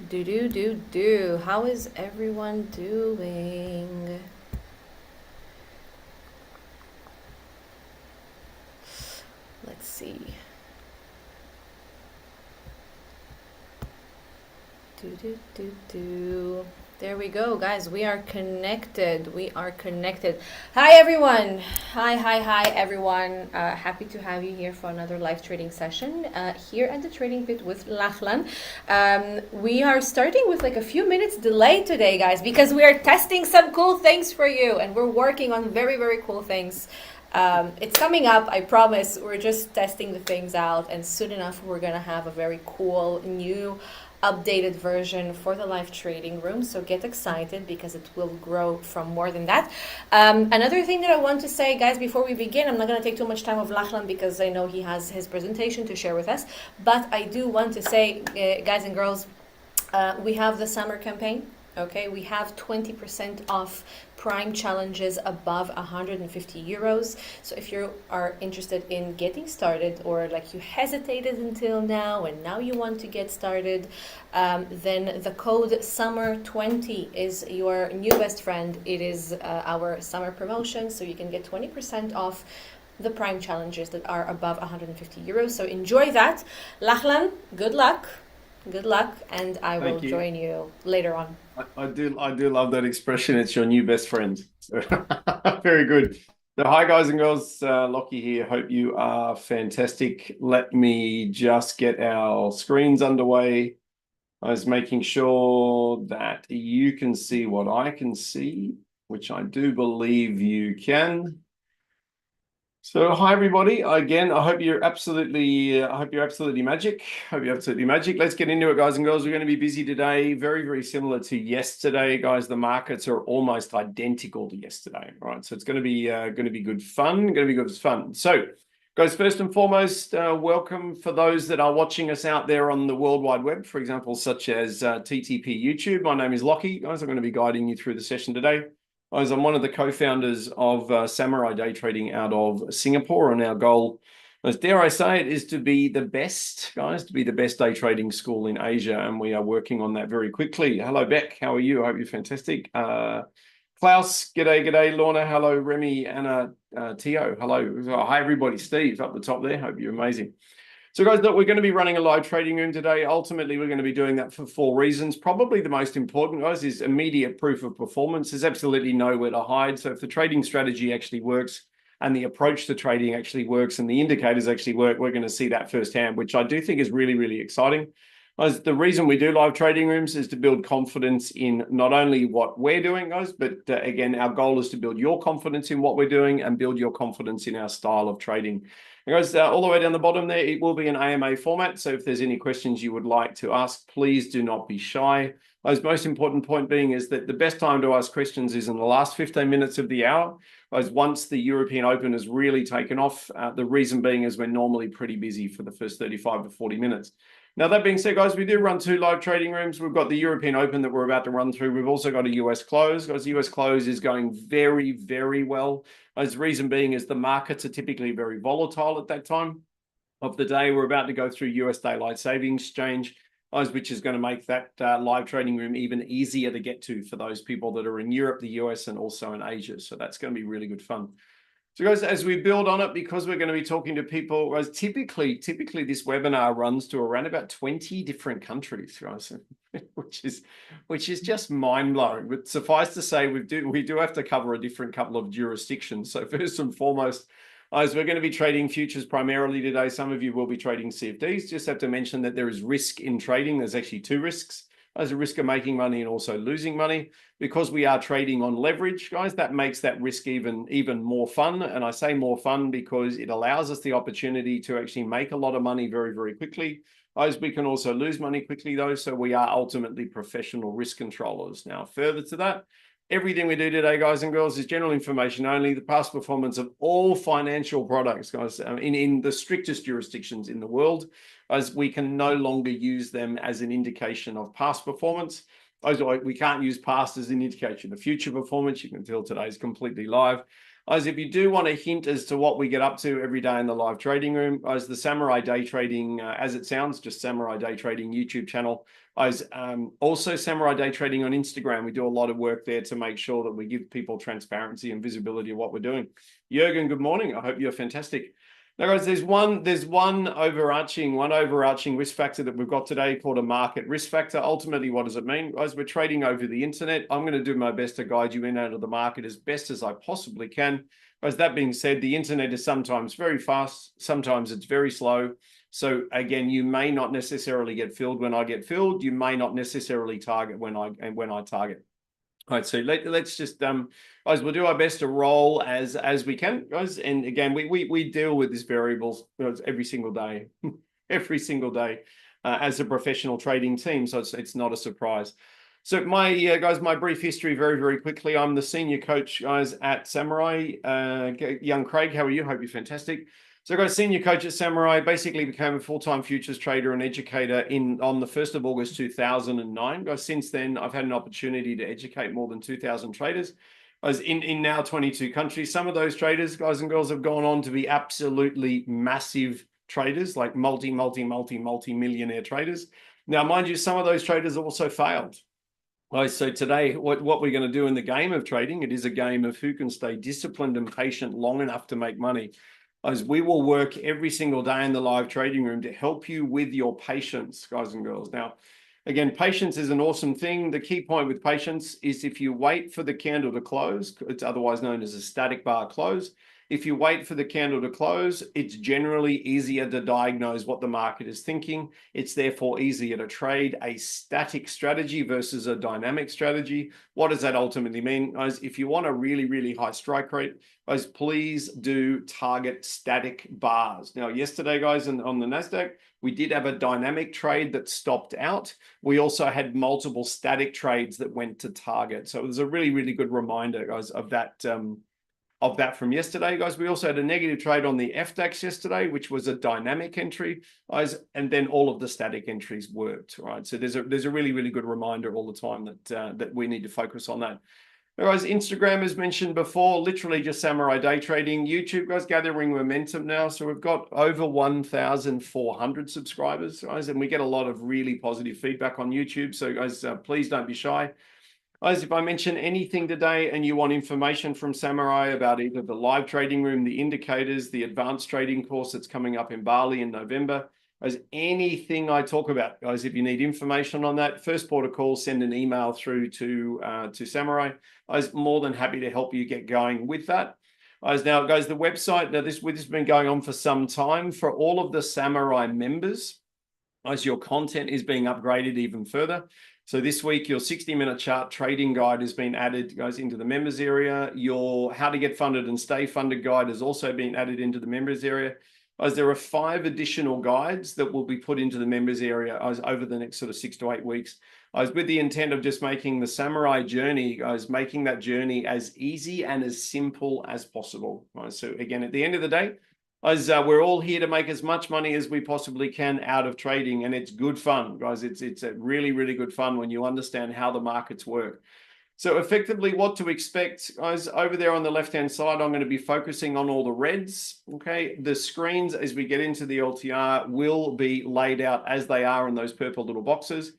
Do. How is everyone doing? Let's see. Do. There we go, guys. We are connected. We are connected. Hi, everyone. Hi, everyone. Happy to have you here for another live trading session here at the Trading Pit with Lachlan. We are starting with like a few minutes delay today, guys, because we are testing some cool things for you, and we're working on very cool things. It's coming up, I promise. We're just testing the things out, and soon enough, we're gonna have a very cool new updated version for the live trading room. So get excited because it will grow from more than that. Another thing that I want to say, guys, before we begin, I'm not going to take too much time of Lachlan because I know he has his presentation to share with us. But I do want to say, guys and girls, we have the summer campaign. Okay, we have 20% off prime challenges above 150 euros. So if you are interested in getting started, or like you hesitated until now and now you want to get started, then the code summer20 is your new best friend. It is our summer promotion, so you can get 20% off the prime challenges that are above 150 euros. So enjoy that. Lachlan, good luck. Good luck, and I will join you later on. I do love that expression. It's your new best friend. So, very good. So, hi guys and girls, Lockie here. Hope you are fantastic. Let me just get our screens underway. I was making sure that you can see what I can see, which I do believe you can. So hi everybody. Again, I hope you're absolutely magic. Hope you're absolutely magic. Let's get into it, guys and girls. We're going to be busy today. Very similar to yesterday, guys. The markets are almost identical to yesterday, right? So it's going to be good fun. Going to be good fun. So, guys, first and foremost, welcome for those that are watching us out there on the World Wide Web, for example, such as TTP YouTube. My name is Lockie, guys. I'm going to be guiding you through the session today. Guys, I'm one of the co-founders of Samurai Day Trading out of Singapore, and our goal, as dare I say it, is to be the best, guys, to be the best day trading school in Asia, and we are working on that very quickly. Hello, Beck. How are you? I hope you're fantastic. Klaus, g'day. Lorna, hello. Remy, Anna, Tio, hello. Hi, everybody. Steve, up the top there. Hope you're amazing. So guys, look, we're going to be running a live trading room today. Ultimately, we're going to be doing that for 4 reasons. Probably the most important, guys, is immediate proof of performance. There's absolutely nowhere to hide. So if the trading strategy actually works and the approach to trading actually works and the indicators actually work, we're going to see that firsthand, which I do think is really exciting. Guys, the reason we do live trading rooms is to build confidence in not only what we're doing, guys, but again, our goal is to build your confidence in what we're doing and build your confidence in our style of trading. And guys, all the way down the bottom there, it will be an AMA format. So if there's any questions you would like to ask, please do not be shy. The most important point being is that the best time to ask questions is in the last 15 minutes of the hour. Guys, once the European Open has really taken off, the reason being is we're normally pretty busy for the first 35 to 40 minutes. Now, that being said, guys, we do run 2 live trading rooms. We've got the European Open that we're about to run through. We've also got a US close. Guys, the US close is going very well. The reason being is the markets are typically very volatile at that time of the day. We're about to go through US daylight savings exchange, which is going to make that live trading room even easier to get to for those people that are in Europe, the US, and also in Asia. So that's going to be really good fun. So guys, as we build on it, because we're going to be talking to people, guys, typically this webinar runs to around about 20 different countries, guys, which is just mind-blowing. But suffice to say, we do have to cover a different couple of jurisdictions. So first and foremost, as we're going to be trading futures primarily today, some of you will be trading CFDs. Just have to mention that there is risk in trading. There's actually 2 risks. There's a risk of making money and also losing money. Because we are trading on leverage, guys, that makes that risk even more fun. And I say more fun because it allows us the opportunity to actually make a lot of money very quickly. Guys, we can also lose money quickly though, so we are ultimately professional risk controllers. Now, further to that, everything we do today, guys and girls, is general information only. The past performance of all financial products, guys, in the strictest jurisdictions in the world, as we can no longer use them as an indication of past performance. We can't use past as an indication of future performance. You can tell today is completely live. Guys, if you do want a hint as to what we get up to every day in the live trading room, guys, the Samurai Day Trading, as it sounds, just Samurai Day Trading YouTube channel. Guys, also Samurai Day Trading on Instagram. We do a lot of work there to make sure that we give people transparency and visibility of what we're doing. Jürgen, good morning. I hope you're fantastic. Now, guys, there's one overarching risk factor that we've got today called a market risk factor. Ultimately, what does it mean? Guys, we're trading over the internet. I'm going to do my best to guide you in and out of the market as best as I possibly can. Guys, that being said, the internet is sometimes very fast, sometimes it's very slow. So again, you may not necessarily get filled when I get filled. You may not necessarily target when I target. All right, so let's just guys, we'll do our best to roll as we can, guys. And again, we deal with these variables every single day, every single day, as a professional trading team. So it's not a surprise. So guys, my brief history very quickly. I'm the senior coach, guys, at Samurai. Young Craig, how are you? Hope you're fantastic. So guys, senior coach at Samurai, basically became a full-time futures trader and educator on the 1st of August 2009. Guys, since then, I've had an opportunity to educate more than 2,000 traders. Guys, in now 22 countries. Some of those traders, guys and girls, have gone on to be absolutely massive traders, like multi-millionaire traders. Now, mind you, some of those traders also failed. Guys, so today, what we're going to do in the game of trading, it is a game of who can stay disciplined and patient long enough to make money. As we will work every single day in the live trading room to help you with your patience, guys and girls. Now, again, patience is an awesome thing. The key point with patience is if you wait for the candle to close, it's otherwise known as a static bar close. If you wait for the candle to close, it's generally easier to diagnose what the market is thinking. It's therefore easier to trade a static strategy versus a dynamic strategy. What does that ultimately mean? Guys, if you want a really high strike rate, guys, please do target static bars. Now, yesterday, guys, on the NASDAQ, we did have a dynamic trade that stopped out. We also had multiple static trades that went to target. So it was a really good reminder, guys, of that from yesterday, guys. We also had a negative trade on the FDAX yesterday, which was a dynamic entry, guys, and then all of the static entries worked, right? So there's a really good reminder all the time that we need to focus on that. Now, guys, Instagram, as mentioned before, literally just Samurai Day Trading. YouTube, guys, gathering momentum now. So we've got over 1,400 subscribers, guys, and we get a lot of really positive feedback on YouTube. So, guys, please don't be shy. Guys, if I mention anything today and you want information from Samurai about either the live trading room, the indicators, the advanced trading course that's coming up in Bali in November, guys, anything I talk about, guys, if you need information on that, first port of call, send an email through to Samurai. I was more than happy to help you get going with that. Now, guys, the website, now this has been going on for some time. For all of the Samurai members, guys, your content is being upgraded even further. So this week, your 60-minute chart trading guide has been added, guys, into the members area. Your how to get funded and stay funded guide has also been added into the members area. Guys, there are 5 additional guides that will be put into the members area over the next sort of 6 to 8 weeks. With the intent of just making the Samurai journey, making that journey as easy and as simple as possible. So again, at the end of the day, we're all here to make as much money as we possibly can out of trading, and it's good fun, guys. It's a really good fun when you understand how the markets work. So effectively what to expect, guys, over there on the left-hand side, I'm going to be focusing on all the reds, okay? The screens as we get into the LTR will be laid out as they are in those purple little boxes.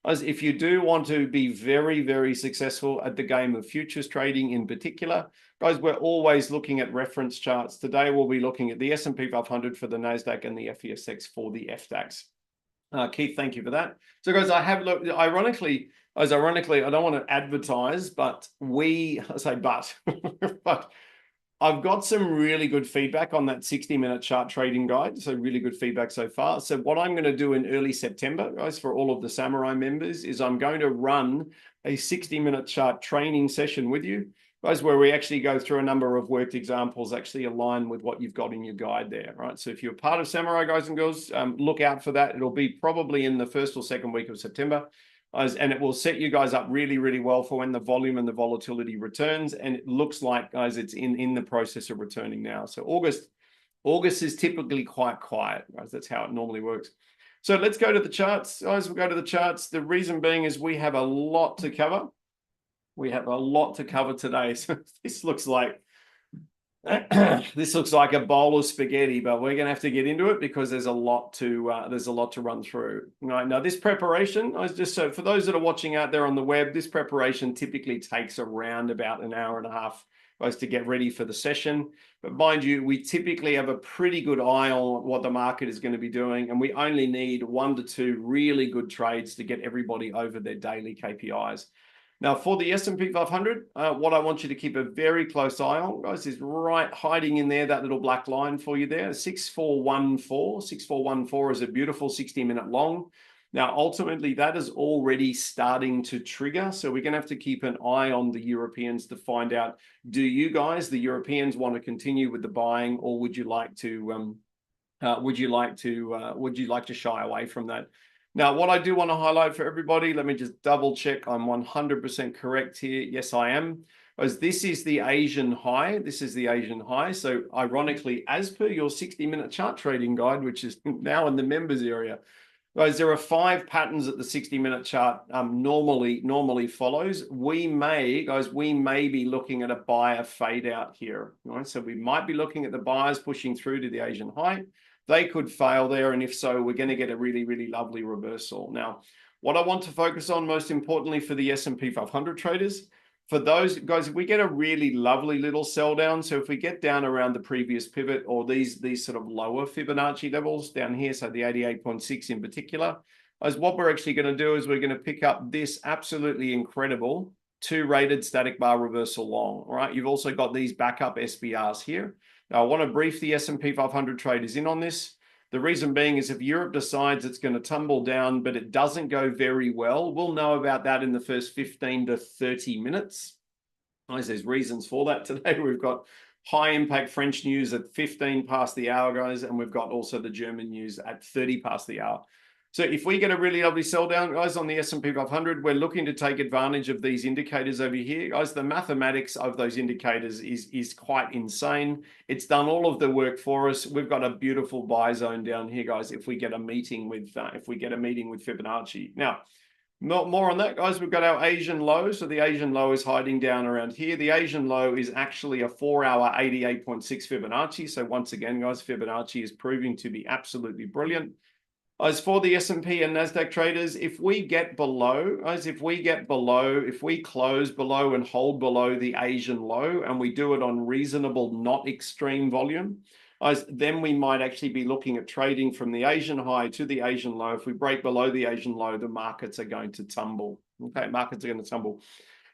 Guys, if you do want to be very successful at the game of futures trading in particular, guys, we're always looking at reference charts. Today, we'll be looking at the S&P 500 for the NASDAQ and the FESX for the FDAX. Keith, thank you for that. So, guys, I have looked, ironically, I don't want to advertise, but but I've got some really good feedback on that 60-minute chart trading guide. So really good feedback so far. So what I'm going to do in early September, guys, for all of the Samurai members is I'm going to run a 60-minute chart training session with you, guys, where we actually go through a number of worked examples, actually align with what you've got in your guide there, right? So if you're part of Samurai, guys and girls, look out for that. It'll be probably in the 1st or 2nd week of September. And it will set you guys up really well for when the volume and the volatility returns. And it looks like, guys, it's in the process of returning now. So August is typically quite quiet, guys. That's how it normally works. So let's go to the charts, guys. We'll go to the charts. The reason being is we have a lot to cover. We have a lot to cover today. So this looks like This looks like a bowl of spaghetti, but we're going to have to get into it because there's a lot to run through. All right, now this preparation, I was just so for those that are watching out there on the web, this preparation typically takes around about an hour and a half to get ready for the session. But mind you, we typically have a pretty good eye on what the market is going to be doing, and we only need 1 to 2 really good trades to get everybody over their daily KPIs. Now, for the S&P 500, what I want you to keep a very close eye on, guys, is right hiding in there, that little black line for you there, 6414. 6414 is a beautiful 60-minute long. Now, ultimately, that is already starting to trigger. So we're going to have to keep an eye on the Europeans to find out, do you guys, the Europeans, want to continue with the buying, or would you like to shy away from that? Now, what I do want to highlight for everybody, let me just double check I'm 100% correct here. Yes, I am. As this is the Asian high. This is the Asian high. So ironically, as per your 60-minute chart trading guide, which is now in the members area, guys, there are 5 patterns that the 60-minute chart normally follows. We may be looking at a buyer fade out here. Right? So we might be looking at the buyers pushing through to the Asian high. They could fail there, and if so, we're going to get a really, really lovely reversal. Now, what I want to focus on most importantly for the S&P 500 traders, for those guys, if we get a really lovely little sell down, so if we get down around the previous pivot or these sort of lower Fibonacci levels down here, so the 88.6 in particular, as what we're actually going to do is we're going to pick up this absolutely incredible 2 rated static bar reversal long. All right, you've also got these backup SBRs here. Now, I want to brief the S&P 500 traders in on this. The reason being is if Europe decides it's going to tumble down, but it doesn't go very well, we'll know about that in the first 15 to 30 minutes. There's reasons for that today. We've got high impact French news at 15 past the hour, guys, and we've got also the German news at 30 past the hour. So if we get a really lovely sell down, guys, on the S&P 500, we're looking to take advantage of these indicators over here. Guys, the mathematics of those indicators is quite insane. It's done all of the work for us. We've got a beautiful buy zone down here, guys, if we get a meeting with Fibonacci. Now, more on that, guys. We've got our Asian low. So the Asian low is hiding down around here. The Asian low is actually a 4-hour 88.6 Fibonacci. So once again, guys, Fibonacci is proving to be absolutely brilliant. As for the S&P and NASDAQ traders, if we close below and hold below the Asian low, and we do it on reasonable, not extreme volume, then we might actually be looking at trading from the Asian high to the Asian low. If we break below the Asian low, the markets are going to tumble. Okay, markets are going to tumble.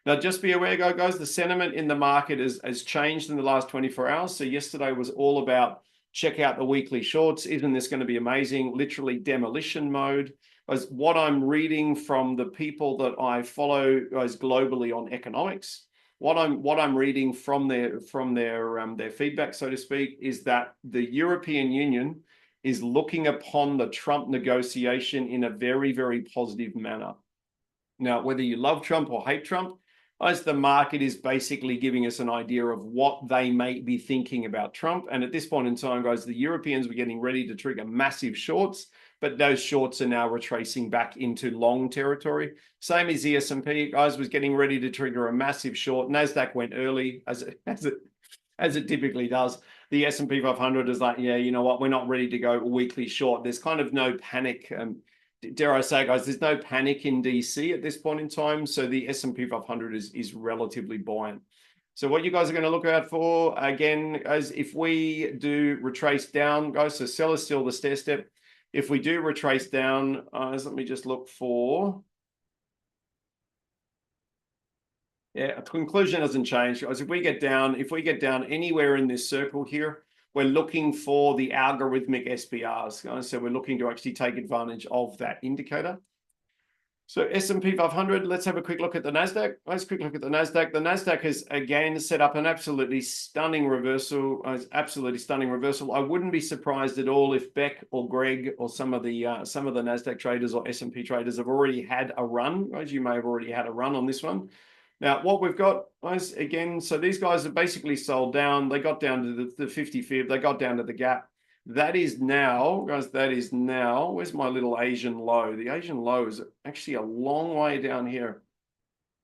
Now, just be aware, guys, the sentiment in the market has changed in the last 24 hours. So yesterday was all about check out the weekly shorts. Isn't this going to be amazing? Literally demolition mode. As what I'm reading from the people that I follow, guys, globally on economics, what I'm reading from their feedback, so to speak, is that the European Union is looking upon the Trump negotiation in a very, very positive manner. Now, whether you love Trump or hate Trump, as the market is basically giving us an idea of what they may be thinking about Trump. And at this point in time, guys, the Europeans were getting ready to trigger massive shorts, but those shorts are now retracing back into long territory. Same as the S&P, guys, was getting ready to trigger a massive short. NASDAQ went early, as it typically does. The S&P 500 is like, yeah, you know what, we're not ready to go weekly short. There's kind of no panic. Dare I say, guys, there's no panic in DC at this point in time. So the S&P 500 is relatively buoyant. So what you guys are going to look out for, again, guys, if we do retrace down, guys, so sell is still the stair step. If we do retrace down, let me just look for. Yeah, conclusion doesn't change, guys. If we get down anywhere in this circle here, we're looking for the algorithmic SBRs, guys. So we're looking to actually take advantage of that indicator. So S&P 500, let's have a quick look at the NASDAQ. Let's quick look at the NASDAQ. The NASDAQ has, again, set up an absolutely stunning reversal. I wouldn't be surprised at all if Beck or Greg or some of the NASDAQ traders or S&P traders have already had a run. Guys, you may have already had a run on this one. Now, what we've got, guys, again, so these guys have basically sold down. They got down to the 50 fib. They got down to the gap. That is now, guys, where's my little Asian low? The Asian low is actually a long way down here.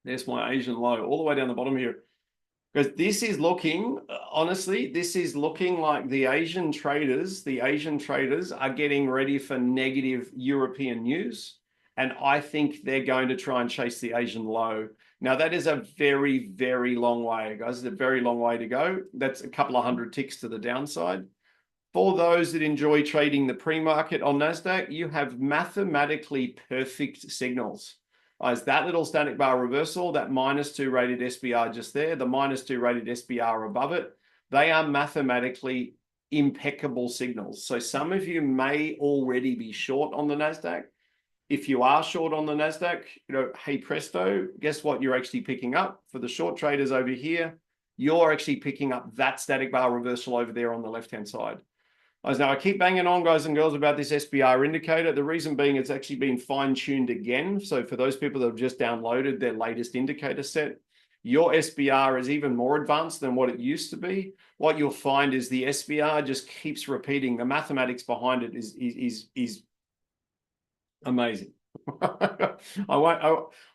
There's my Asian low, all the way down the bottom here. Because this is looking, honestly, this is looking like the Asian traders are getting ready for negative European news. And I think they're going to try and chase the Asian low. Now, that is a very, very long way, guys. It's a very long way to go. That's a couple of hundred ticks to the downside. For those that enjoy trading the pre-market on NASDAQ, you have mathematically perfect signals. As that little static bar reversal, that -2 rated SBR just there, the -2 rated SBR above it, they are mathematically impeccable signals. So some of you may already be short on the NASDAQ. If you are short on the NASDAQ, hey presto, guess what you're actually picking up? For the short traders over here, you're actually picking up that static bar reversal over there on the left-hand side. Now, I keep banging on, guys and girls, about this SBR indicator. The reason being it's actually been fine-tuned again. So for those people that have just downloaded their latest indicator set, your SBR is even more advanced than what it used to be. What you'll find is the SBR just keeps repeating. The mathematics behind it is amazing. I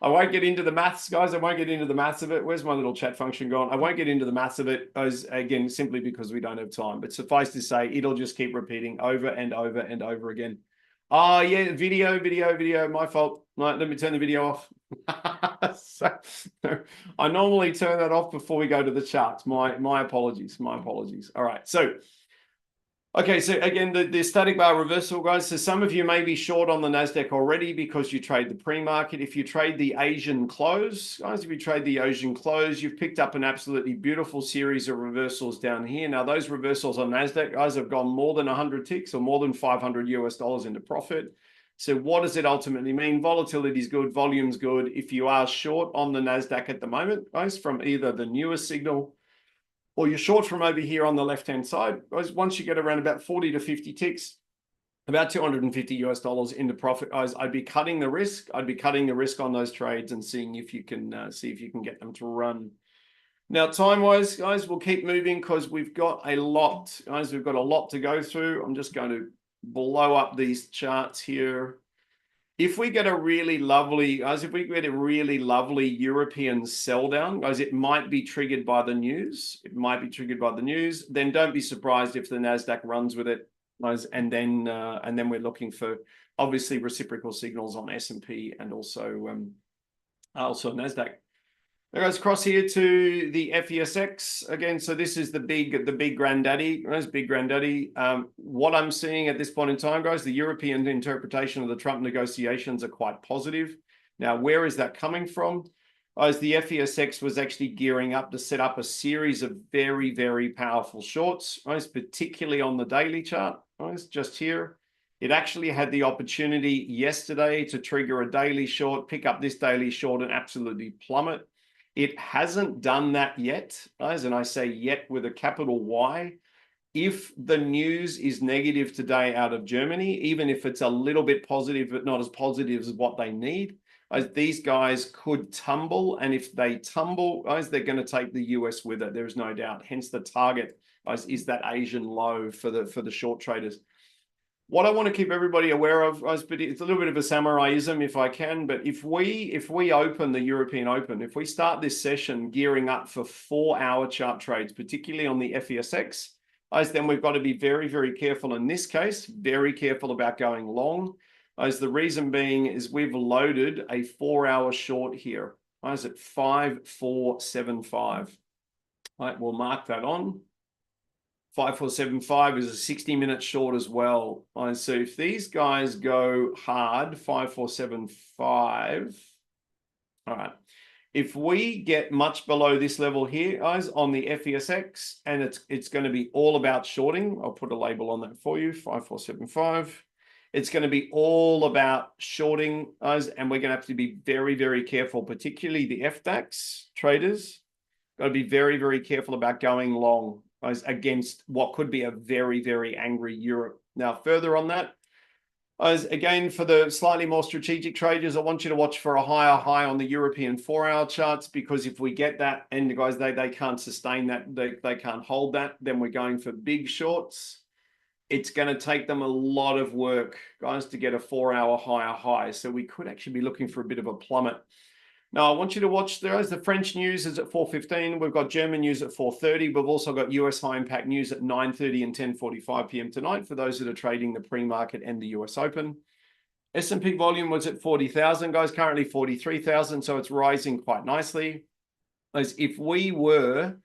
won't get into the maths, guys. I won't get into the maths of it. Where's my little chat function gone? I won't get into the maths of it, again, simply because we don't have time. But suffice to say, it'll just keep repeating over and over and over again. Oh, yeah, video. My fault. Right, let me turn the video off. So, I normally turn that off before we go to the charts. My apologies. All right, so okay, so again, the static bar reversal, guys. So some of you may be short on the NASDAQ already because you trade the pre-market. If you trade the Asian close, guys, if you trade the Asian close, you've picked up an absolutely beautiful series of reversals down here. Now, those reversals on NASDAQ, guys, have gone more than 100 ticks or more than $500 US into profit. So what does it ultimately mean? Volatility is good, volume's good. If you are short on the NASDAQ at the moment, guys, from either the newest signal or you're short from over here on the left-hand side, once you get around about 40 to 50 ticks, about $250 US into profit, I'd be cutting the risk. I'd be cutting the risk on those trades and seeing if you can get them to run. Now, time-wise, guys, we'll keep moving because we've got a lot, guys. We've got a lot to go through. I'm just going to blow up these charts here. If we get a really lovely, guys, if we get a really lovely European sell down, guys, it might be triggered by the news. It might be triggered by the news. Then don't be surprised if the NASDAQ runs with it, guys, and then we're looking for obviously reciprocal signals on S&P and also NASDAQ. Now, guys, cross here to the FESX again. So this is the big granddaddy, guys, big granddaddy. What I'm seeing at this point in time, guys, the European interpretation of the Trump negotiations are quite positive. Now, where is that coming from? As the FESX was actually gearing up to set up a series of very, very powerful shorts, guys, particularly on the daily chart, guys, just here. It actually had the opportunity yesterday to trigger a daily short, pick up this daily short and absolutely plummet. It hasn't done that yet, guys, and I say yet with a capital Y. If the news is negative today out of Germany, even if it's a little bit positive, but not as positive as what they need, these guys could tumble. And if they tumble, guys, they're going to take the US with it. There's no doubt. Hence the target, guys, is that Asian low for the short traders. What I want to keep everybody aware of, guys, but it's a little bit of a samuraiism if I can, but if we open the European Open, if we start this session gearing up for 4-hour chart trades, particularly on the FESX, guys, then we've got to be very, very careful in this case, very careful about going long. Guys, the reason being is we've loaded a 4-hour short here, guys, at 5475. All right, we'll mark that on. 5475 is a 60-minute short as well. So if these guys go hard, 5475, all right. If we get much below this level here, guys, on the FESX, and it's going to be all about shorting. I'll put a label on that for you, 5475. It's going to be all about shorting, guys, and we're going to have to be very, very careful, particularly the FDAX traders. Got to be very, very careful about going long against what could be a very, very angry Europe. Now, further on that, again, for the slightly more strategic traders, I want you to watch for a higher high on the European 4-hour charts, because if we get that, and guys, they can't sustain that, they can't hold that, then we're going for big shorts. It's going to take them a lot of work, guys, to get a 4-hour higher high. So we could actually be looking for a bit of a plummet. Now, I want you to watch, the French news is at 4:15. We've got German news at 4:30. We've also got US high impact news at 9:30 and 10:45 p.m. tonight for those that are trading the pre-market and the US Open. S&P volume was at 40,000, guys, currently 43,000, so it's rising quite nicely. As if we were,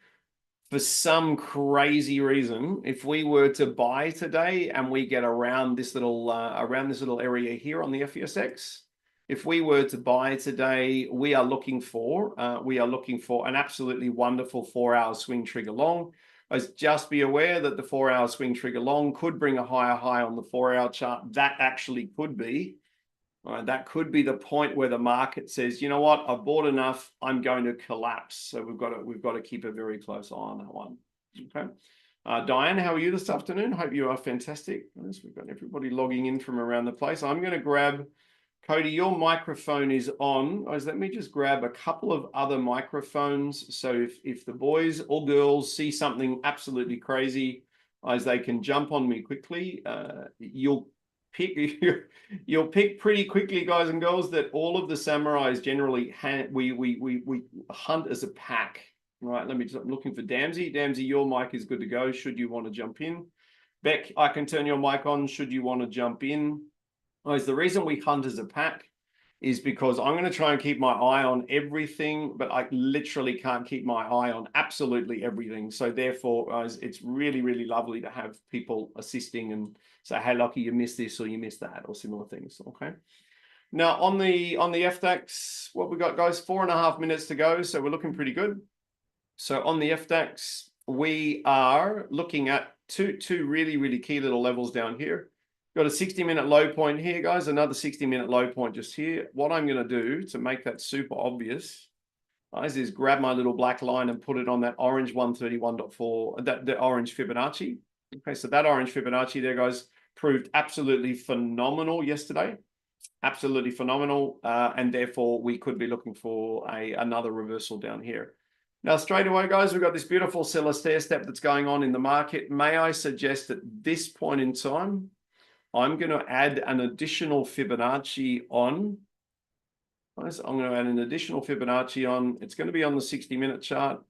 for some crazy reason, if we were to buy today and we get around this little area here on the FESX, if we were to buy today, we are looking for an absolutely wonderful 4-hour swing trigger long. As just be aware that the 4-hour swing trigger long could bring a higher high on the 4-hour chart. That actually could be. That could be the point where the market says, you know what, I've bought enough, I'm going to collapse. So we've got to keep a very close eye on that one. Okay. Diane, how are you this afternoon? Hope you are fantastic. We've got everybody logging in from around the place. I'm going to grab, Cody, your microphone is on. Let me just grab a couple of other microphones. So if the boys or girls see something absolutely crazy, they can jump on me quickly. You'll pick pretty quickly, guys and girls, that all of the samurais generally we hunt as a pack. Right, I'm looking for Damsey. Damsey, your mic is good to go should you want to jump in. Beck, I can turn your mic on should you want to jump in. Guys, the reason we hunt as a pack is because I'm going to try and keep my eye on everything, but I literally can't keep my eye on absolutely everything. So therefore, guys, it's really, really lovely to have people assisting and say, hey, Lockie, you missed this or you missed that or similar things. Okay. Now on the FDAX, what we got, guys, 4.5 minutes to go. So we're looking pretty good. So on the FDAX, we are looking at two really, really key little levels down here. Got a 60-minute low point here, guys, another 60-minute low point just here. What I'm going to do to make that super obvious, guys, is grab my little black line and put it on that orange 131.4, the orange Fibonacci. Okay, so that orange Fibonacci there, guys, proved absolutely phenomenal yesterday. Absolutely phenomenal. And therefore, we could be looking for another reversal down here. Now, straight away, guys, we've got this beautiful seller stair step that's going on in the market. May I suggest at this point in time, I'm going to add an additional Fibonacci on. I'm going to add an additional Fibonacci on. It's going to be on the 60-minute chart.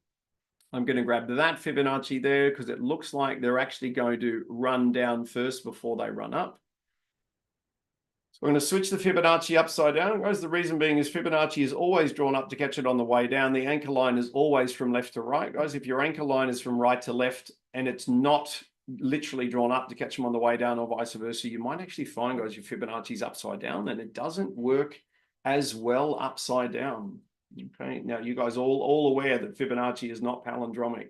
I'm going to grab that Fibonacci there because it looks like they're actually going to run down first before they run up. So we're going to switch the Fibonacci upside down. Guys, the reason being is Fibonacci is always drawn up to catch it on the way down. The anchor line is always from left to right. Guys, if your anchor line is from right to left and it's not literally drawn up to catch them on the way down or vice versa, you might actually find, guys, your Fibonacci's upside down and it doesn't work as well upside down. Okay, now you guys all aware that Fibonacci is not palindromic.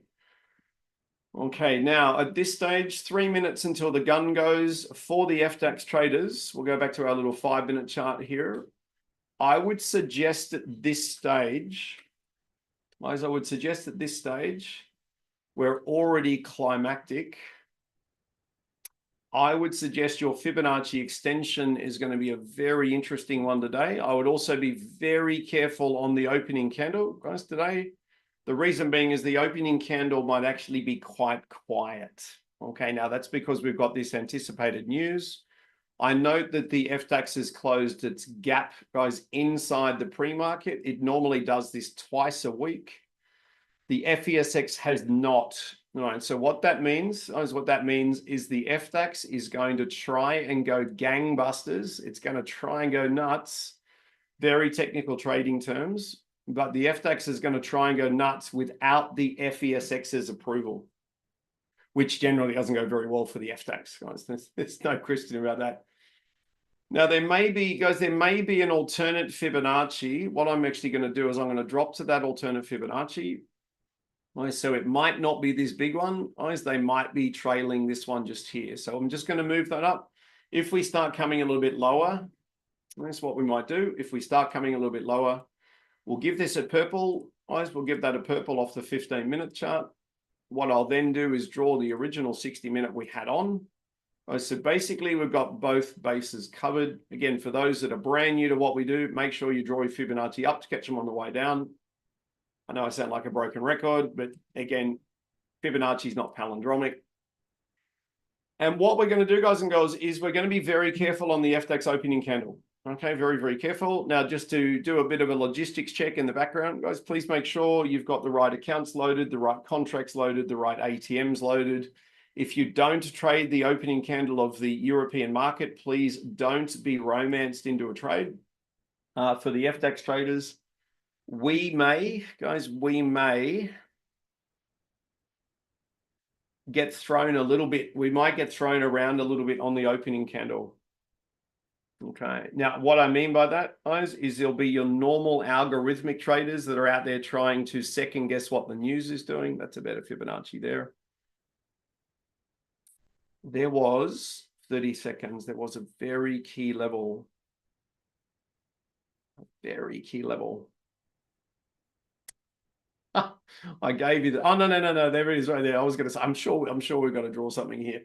Okay, now at this stage, 3 minutes until the gun goes for the FDAX traders. We'll go back to our little 5-minute chart here. I would suggest at this stage, guys, we're already climactic. I would suggest your Fibonacci extension is going to be a very interesting one today. I would also be very careful on the opening candle, guys, today. The reason being is the opening candle might actually be quite quiet. Okay, now that's because we've got this anticipated news. I note that the FDAX has closed its gap, guys, inside the pre-market. It normally does this twice a week. The FESX has not. Right, so what that means is the FDAX is going to try and go gangbusters. It's going to try and go nuts. Very technical trading terms. But the FDAX is going to try and go nuts without the FESX's approval, which generally doesn't go very well for the FDAX, guys. There's no question about that. Now, there may be an alternate Fibonacci. What I'm actually going to do is I'm going to drop to that alternate Fibonacci. So it might not be this big one, guys. They might be trailing this one just here. So I'm just going to move that up. If we start coming a little bit lower, that's what we might do. If we start coming a little bit lower, we'll give this a purple, guys. We'll give that a purple off the 15-minute chart. What I'll then do is draw the original 60-minute we had on. So basically, we've got both bases covered. Again, for those that are brand new to what we do, make sure you draw your Fibonacci up to catch them on the way down. I know I sound like a broken record, but again, Fibonacci is not palindromic. And what we're going to do, guys and girls, is we're going to be very careful on the FDAX opening candle. Okay, very, very careful. Now, just to do a bit of a logistics check in the background, guys, please make sure you've got the right accounts loaded, the right contracts loaded, the right ATMs loaded. If you don't trade the opening candle of the European market, please don't be romanced into a trade. For the FDAX traders, we may get thrown a little bit. We might get thrown around a little bit on the opening candle. Okay, now what I mean by that, guys, is there'll be your normal algorithmic traders that are out there trying to second guess what the news is doing. That's a better Fibonacci there. There was 30 seconds. There was a very key level. A very key level. I gave you the, oh, no. There it is right there. I was going to say, I'm sure we've got to draw something here.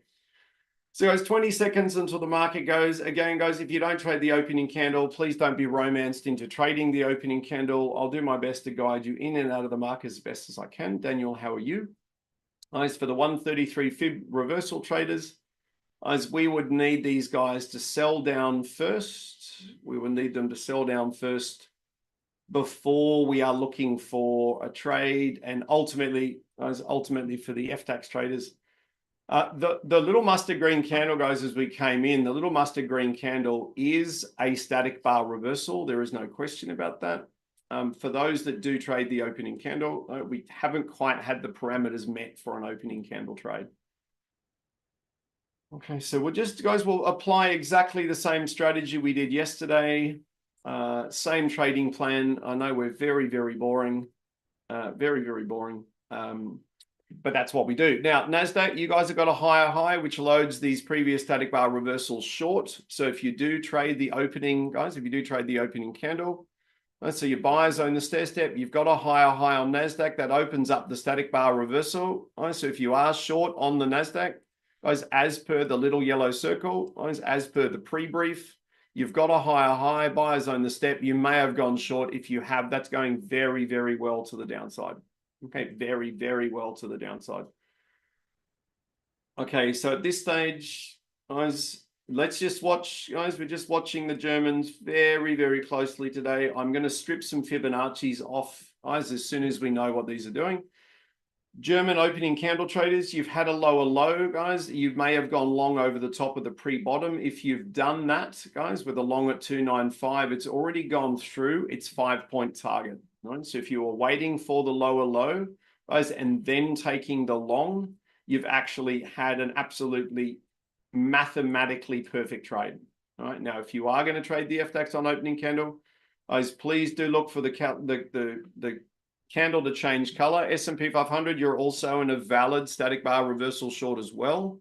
So guys, 20 seconds until the market goes. Again, guys, if you don't trade the opening candle, please don't be romanced into trading the opening candle. I'll do my best to guide you in and out of the market as best as I can. Daniel, how are you? Guys, for the 133 fib reversal traders, guys, we would need these guys to sell down first. We would need them to sell down first before we are looking for a trade. And ultimately, guys, for the FDAX traders, the little mustard green candle, guys, as we came in, the little mustard green candle is a static bar reversal. There is no question about that. For those that do trade the opening candle, we haven't quite had the parameters met for an opening candle trade. Okay, so we'll apply exactly the same strategy we did yesterday. Same trading plan. I know we're very, very boring. Very, very boring. But that's what we do. Now, NASDAQ, you guys have got a higher high, which loads these previous static bar reversals short. So if you do trade the opening, guys, if you do trade the opening candle, so your buyers own the stair step, you've got a higher high on NASDAQ that opens up the static bar reversal. So if you are short on the NASDAQ, guys, as per the little yellow circle, guys, as per the pre-brief, you've got a higher high, buyers own the step. You may have gone short. If you have, that's going very, very well to the downside. Okay, very, very well to the downside. Okay, so at this stage, guys, let's just watch, guys, we're just watching the Germans very, very closely today. I'm going to strip some Fibonacci's off, guys, as soon as we know what these are doing. German opening candle traders, you've had a lower low, guys. You may have gone long over the top of the pre-bottom. If you've done that, guys, with a long at 295, it's already gone through its 5-point target. Right? So if you were waiting for the lower low, guys, and then taking the long, you've actually had an absolutely mathematically perfect trade. All right. Now, if you are going to trade the FDAX on opening candle, guys, please do look for the candle to change color. S&P 500, you're also in a valid static bar reversal short as well.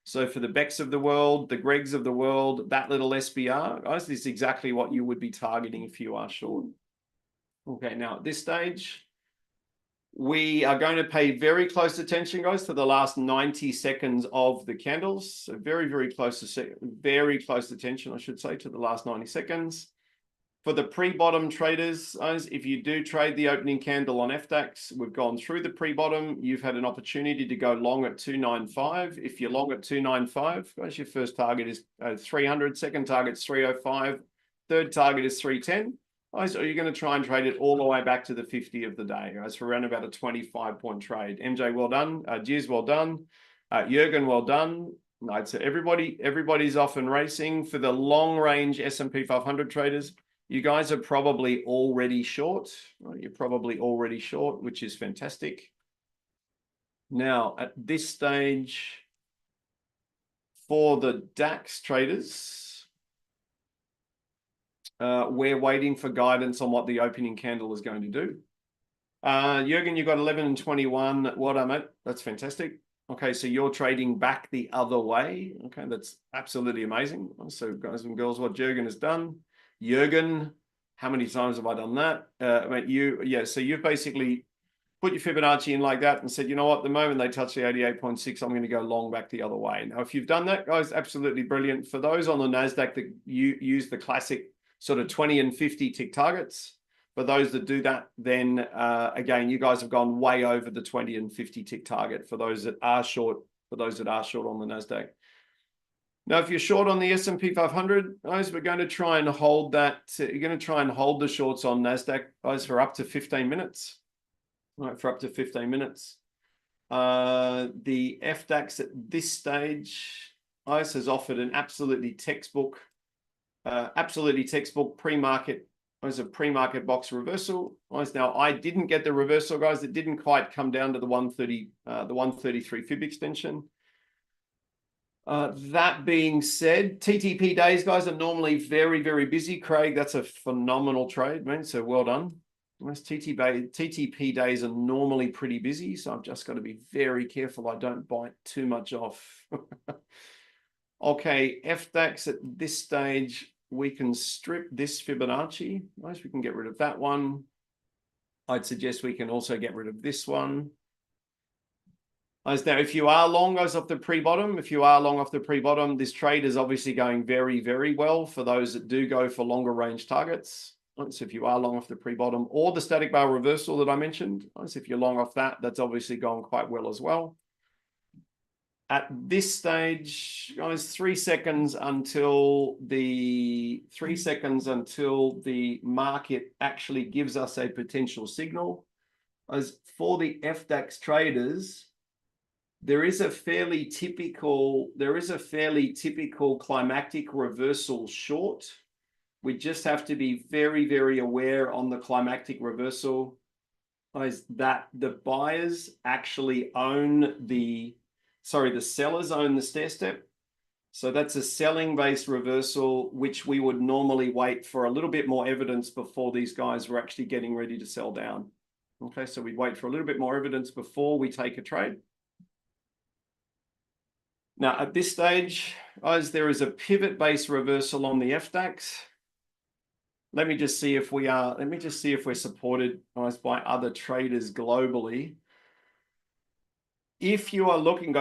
So for the Becks of the world, the Gregs of the world, that little SBR, guys, this is exactly what you would be targeting if you are short. Okay, now at this stage, we are going to pay very close attention, guys, to the last 90 seconds of the candles. So very, very close attention, I should say, to the last 90 seconds. For the pre-bottom traders, guys, if you do trade the opening candle on FDAX, we've gone through the pre-bottom. You've had an opportunity to go long at 295. If you're long at 295, guys, your first target is 300, second target is 305, third target is 310. Guys, are you going to try and trade it all the way back to the 50 of the day, guys, for around about a 25-point trade? MJ, well done. Giz, well done. Jürgen, well done. Right, so everybody's off and racing. For the long-range S&P 500 traders, you guys are probably already short. Right? You're probably already short, which is fantastic. Now, at this stage, for the DAX traders, we're waiting for guidance on what the opening candle is going to do. Jürgen, you've got 11 and 21. Well done, mate. That's fantastic. Okay, so you're trading back the other way. Okay, that's absolutely amazing. So guys and girls, what Jürgen has done. Jürgen, how many times have I done that? So you've basically put your Fibonacci in like that and said, you know what, the moment they touch the 88.6, I'm going to go long back the other way. Now, if you've done that, guys, absolutely brilliant. For those on the NASDAQ that use the classic sort of 20 and 50 tick targets, for those that do that, then again, you guys have gone way over the 20 and 50 tick target for those that are short, on the NASDAQ. Now, if you're short on the S&P 500, guys, we're going to try and hold that. You're going to try and hold the shorts on NASDAQ, guys, for up to 15 minutes. All right, for up to 15 minutes. The FDAX at this stage, guys, has offered an absolutely textbook pre-market. As a pre-market box reversal. Now, I didn't get the reversal, guys. It didn't quite come down to the 133 fib extension. That being said, TTP days, guys, are normally very, very busy. Craig, that's a phenomenal trade, man. So well done. TTP days are normally pretty busy, so I've just got to be very careful I don't bite too much off. Okay, FDAX at this stage, we can strip this Fibonacci. Nice, we can get rid of that one. I'd suggest we can also get rid of this one. Now, if you are long, guys, off the pre-bottom, this trade is obviously going very, very well for those that do go for longer range targets. So if you are long off the pre-bottom or the static bar reversal that I mentioned, so if you're long off that, that's obviously gone quite well as well. At this stage, guys, 3 seconds until the market actually gives us a potential signal. As for the FDAX traders, there is a fairly typical climactic reversal short. We just have to be very, very aware on the climactic reversal is that the buyers actually own the sellers own the stair step. So that's a selling based reversal, which we would normally wait for a little bit more evidence before these guys were actually getting ready to sell down. Okay, so we'd wait for a little bit more evidence before we take a trade. Now, at this stage, guys, there is a pivot based reversal on the FDAX. Let me just see if we're supported, guys, by other traders globally. If you are looking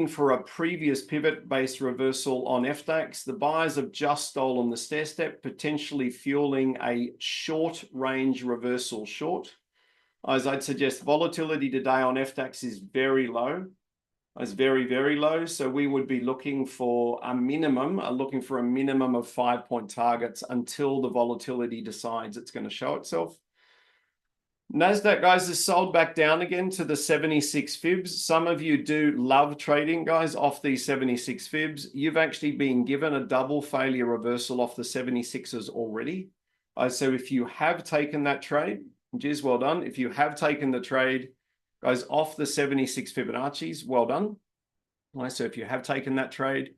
for a previous pivot-based reversal on FDAX, the buyers have just stolen the stair step, potentially fueling a short range reversal short. As I'd suggest, volatility today on FDAX is very low. It's very, very low. So we would be looking for a minimum of 5-point targets until the volatility decides it's going to show itself. NASDAQ, guys, is sold back down again to the 76 fibs. Some of you do love trading, guys, off these 76 fibs. You've actually been given a double failure reversal off the 76s already. So if you have taken that trade, geez, well done. If you have taken the trade, guys, off the 76 Fibonacci's, well done. So if you have taken that trade,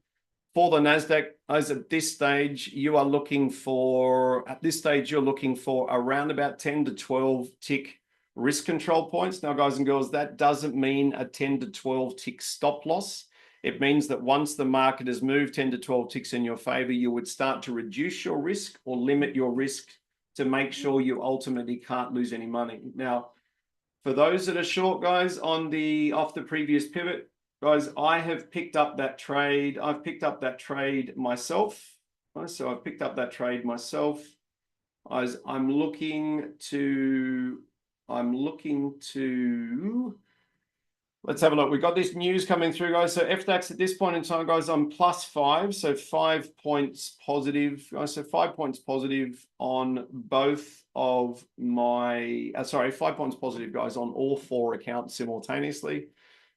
for the NASDAQ, as at this stage, you're looking for around about 10 to 12 tick risk control points. Now, guys and girls, that doesn't mean a 10 to 12 tick stop loss. It means that once the market has moved 10 to 12 ticks in your favor, you would start to reduce your risk or limit your risk to make sure you ultimately can't lose any money. Now, for those that are short, guys, off the previous pivot, guys, I have picked up that trade. I've picked up that trade myself. So I've picked up that trade myself. As I'm looking to, let's have a look. We've got this news coming through, guys. So FDAX at this point in time, guys, I'm +5. So 5 points positive. So 5 points positive on both of my, 5 points positive, guys, on all 4 accounts simultaneously.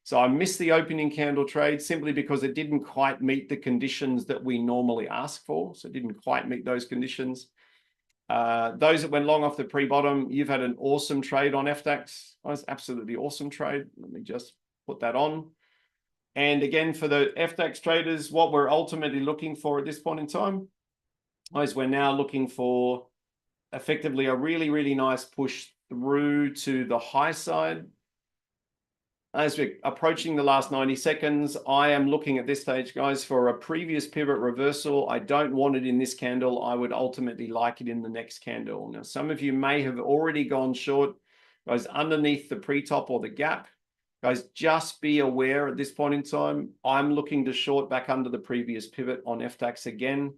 So I missed the opening candle trade simply because it didn't quite meet the conditions that we normally ask for. So it didn't quite meet those conditions. Those that went long off the pre-bottom, you've had an awesome trade on FDAX. Guys, absolutely awesome trade. Let me just put that on. And again, for the FDAX traders, what we're ultimately looking for at this point in time is we're now looking for effectively a really, really nice push through to the high side. As we're approaching the last 90 seconds, I am looking at this stage, guys, for a previous pivot reversal. I don't want it in this candle. I would ultimately like it in the next candle. Now, some of you may have already gone short, guys, underneath the pre-top or the gap. Guys, just be aware at this point in time, I'm looking to short back under the previous pivot on FDAX again.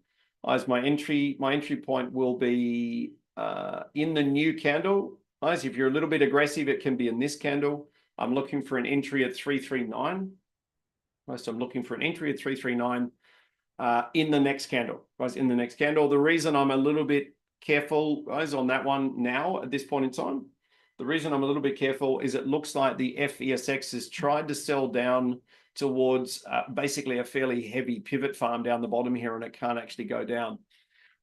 As my entry point will be in the new candle. Guys, if you're a little bit aggressive, it can be in this candle. I'm looking for an entry at 339. So I'm looking for an entry at 339 in the next candle, guys, in the next candle. The reason I'm a little bit careful, guys, on that one now at this point in time, the reason I'm a little bit careful is it looks like the FESX has tried to sell down towards basically a fairly heavy pivot farm down the bottom here, and it can't actually go down.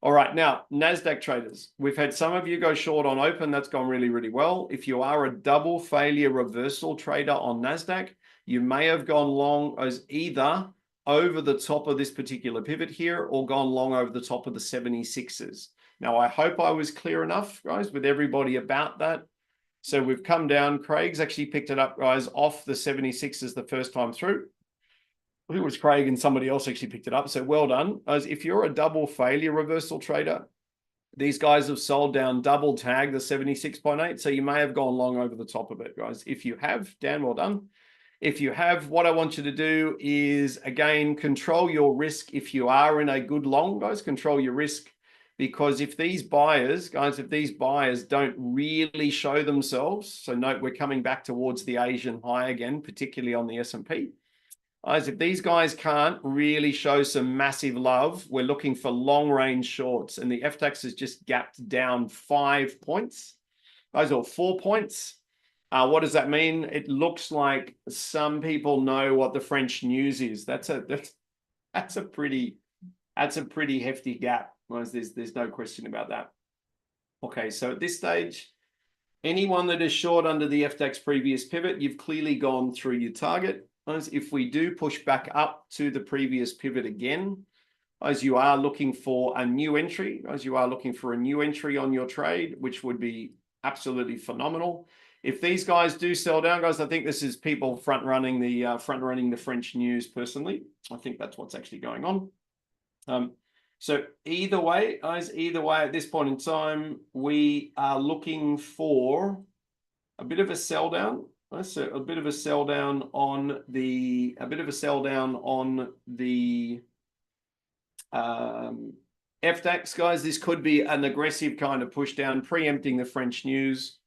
All right, now, NASDAQ traders, we've had some of you go short on open. That's gone really, really well. If you are a double failure reversal trader on NASDAQ, you may have gone long as either over the top of this particular pivot here or gone long over the top of the 76s. Now, I hope I was clear enough, guys, with everybody about that. So we've come down. Craig's actually picked it up, guys, off the 76s the first time through. I think it was Craig and somebody else actually picked it up. So well done. As if you're a double failure reversal trader, these guys have sold down double tag the 76.8. So you may have gone long over the top of it, guys. If you have, Dan, well done. If you have, what I want you to do is, again, control your risk. If you are in a good long, guys, control your risk. Because if these buyers, guys, if these buyers don't really show themselves, so note we're coming back towards the Asian high again, particularly on the S&P. Guys, if these guys can't really show some massive love, we're looking for long range shorts, and the FTX has just gapped down 5 points, guys, or 4 points. What does that mean? It looks like some people know what the French news is. That's a pretty hefty gap, guys. There's no question about that. Okay, so at this stage, anyone that is short under the FTX previous pivot, you've clearly gone through your target. If we do push back up to the previous pivot again, as you are looking for a new entry, on your trade, which would be absolutely phenomenal. If these guys do sell down, guys, I think this is people front running the French news. Personally, I think that's what's actually going on. So either way, guys, at this point in time, we are looking for a bit of a sell down. So a bit of a sell down on the FTX, guys. This could be an aggressive kind of push down, preempting the French news.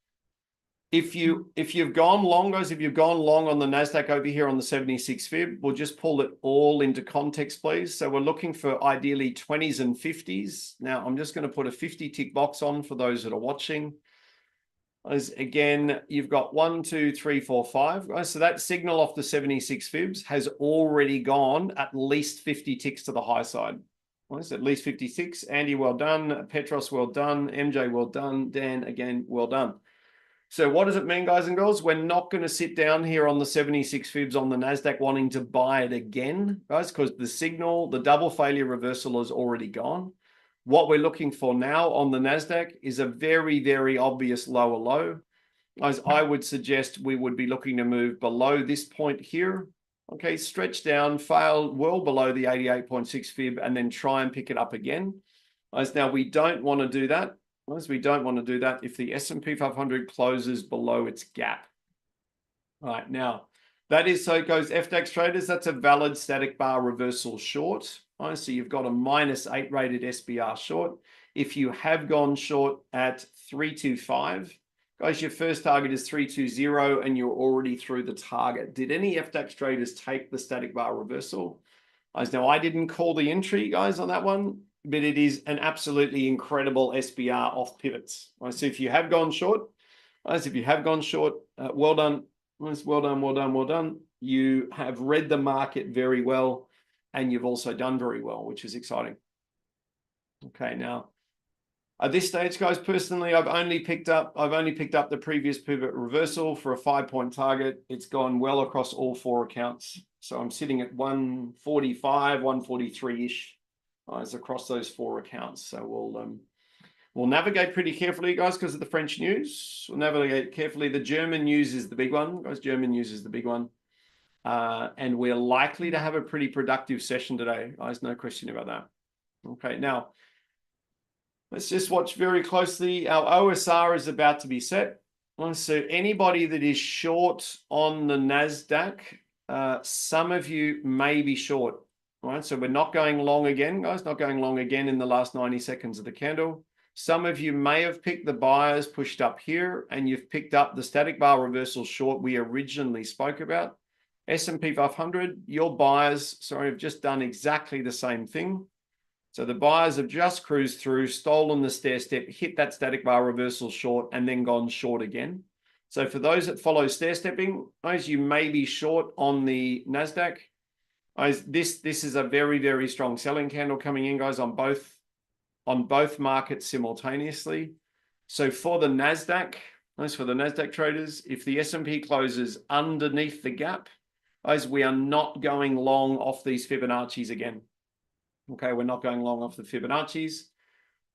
If you've gone long, guys, if you've gone long on the NASDAQ over here on the 76 fib, we'll just pull it all into context, please. So we're looking for ideally 20s and 50s. Now I'm just going to put a 50 tick box on for those that are watching. As again, you've got 1, 2, 3, 4, 5, guys. So that signal off the 76 fibs has already gone at least 50 ticks to the high side. At least 56. Andy, well done. Petros, well done. MJ, well done. Dan, again, well done. So what does it mean, guys and girls? We're not going to sit down here on the 76 fibs on the NASDAQ wanting to buy it again, guys, because the signal, the double failure reversal is already gone. What we're looking for now on the NASDAQ is a very, very obvious lower low. As I would suggest, we would be looking to move below this point here. Okay, stretch down, fail well below the 88.6 fib, and then try and pick it up again. As now, we don't want to do that. As we don't want to do that if the S&P 500 closes below its gap. All right, now, that is, so it goes FTX traders, that's a valid static bar reversal short. So you've got a -8 rated SBR short. If you have gone short at 325, guys, your first target is 320 and you're already through the target. Did any FTX traders take the static bar reversal? Now, I didn't call the entry, guys, on that one, but it is an absolutely incredible SBR off pivots. So if you have gone short, well done. Well done. You have read the market very well, and you've also done very well, which is exciting. Okay, now at this stage, guys, personally, I've only picked up the previous pivot reversal for a 5-point target. It's gone well across all 4 accounts. So I'm sitting at 145, 143-ish across those 4 accounts. So we'll navigate pretty carefully, guys, because of the French news. We'll navigate carefully. The German news is the big one, guys. German news is the big one. And we're likely to have a pretty productive session today, guys. No question about that. Okay, now let's just watch very closely. Our OSR is about to be set. So anybody that is short on the NASDAQ, some of you may be short. Right, so we're not going long again, guys. Not going long again in the last 90 seconds of the candle. Some of you may have picked the buyers pushed up here, and you've picked up the static bar reversal short we originally spoke about. S&P 500, your buyers, sorry, have just done exactly the same thing. So the buyers have just cruised through, stolen the stair step, hit that static bar reversal short, and then gone short again. So for those that follow stair stepping, guys, you may be short on the NASDAQ. Guys, this is a very, very strong selling candle coming in, guys, on both markets simultaneously. So for the NASDAQ, guys, for the NASDAQ traders, if the S&P closes underneath the gap, guys, we are not going long off these Fibonacci's again. Okay, we're not going long off the Fibonacci's.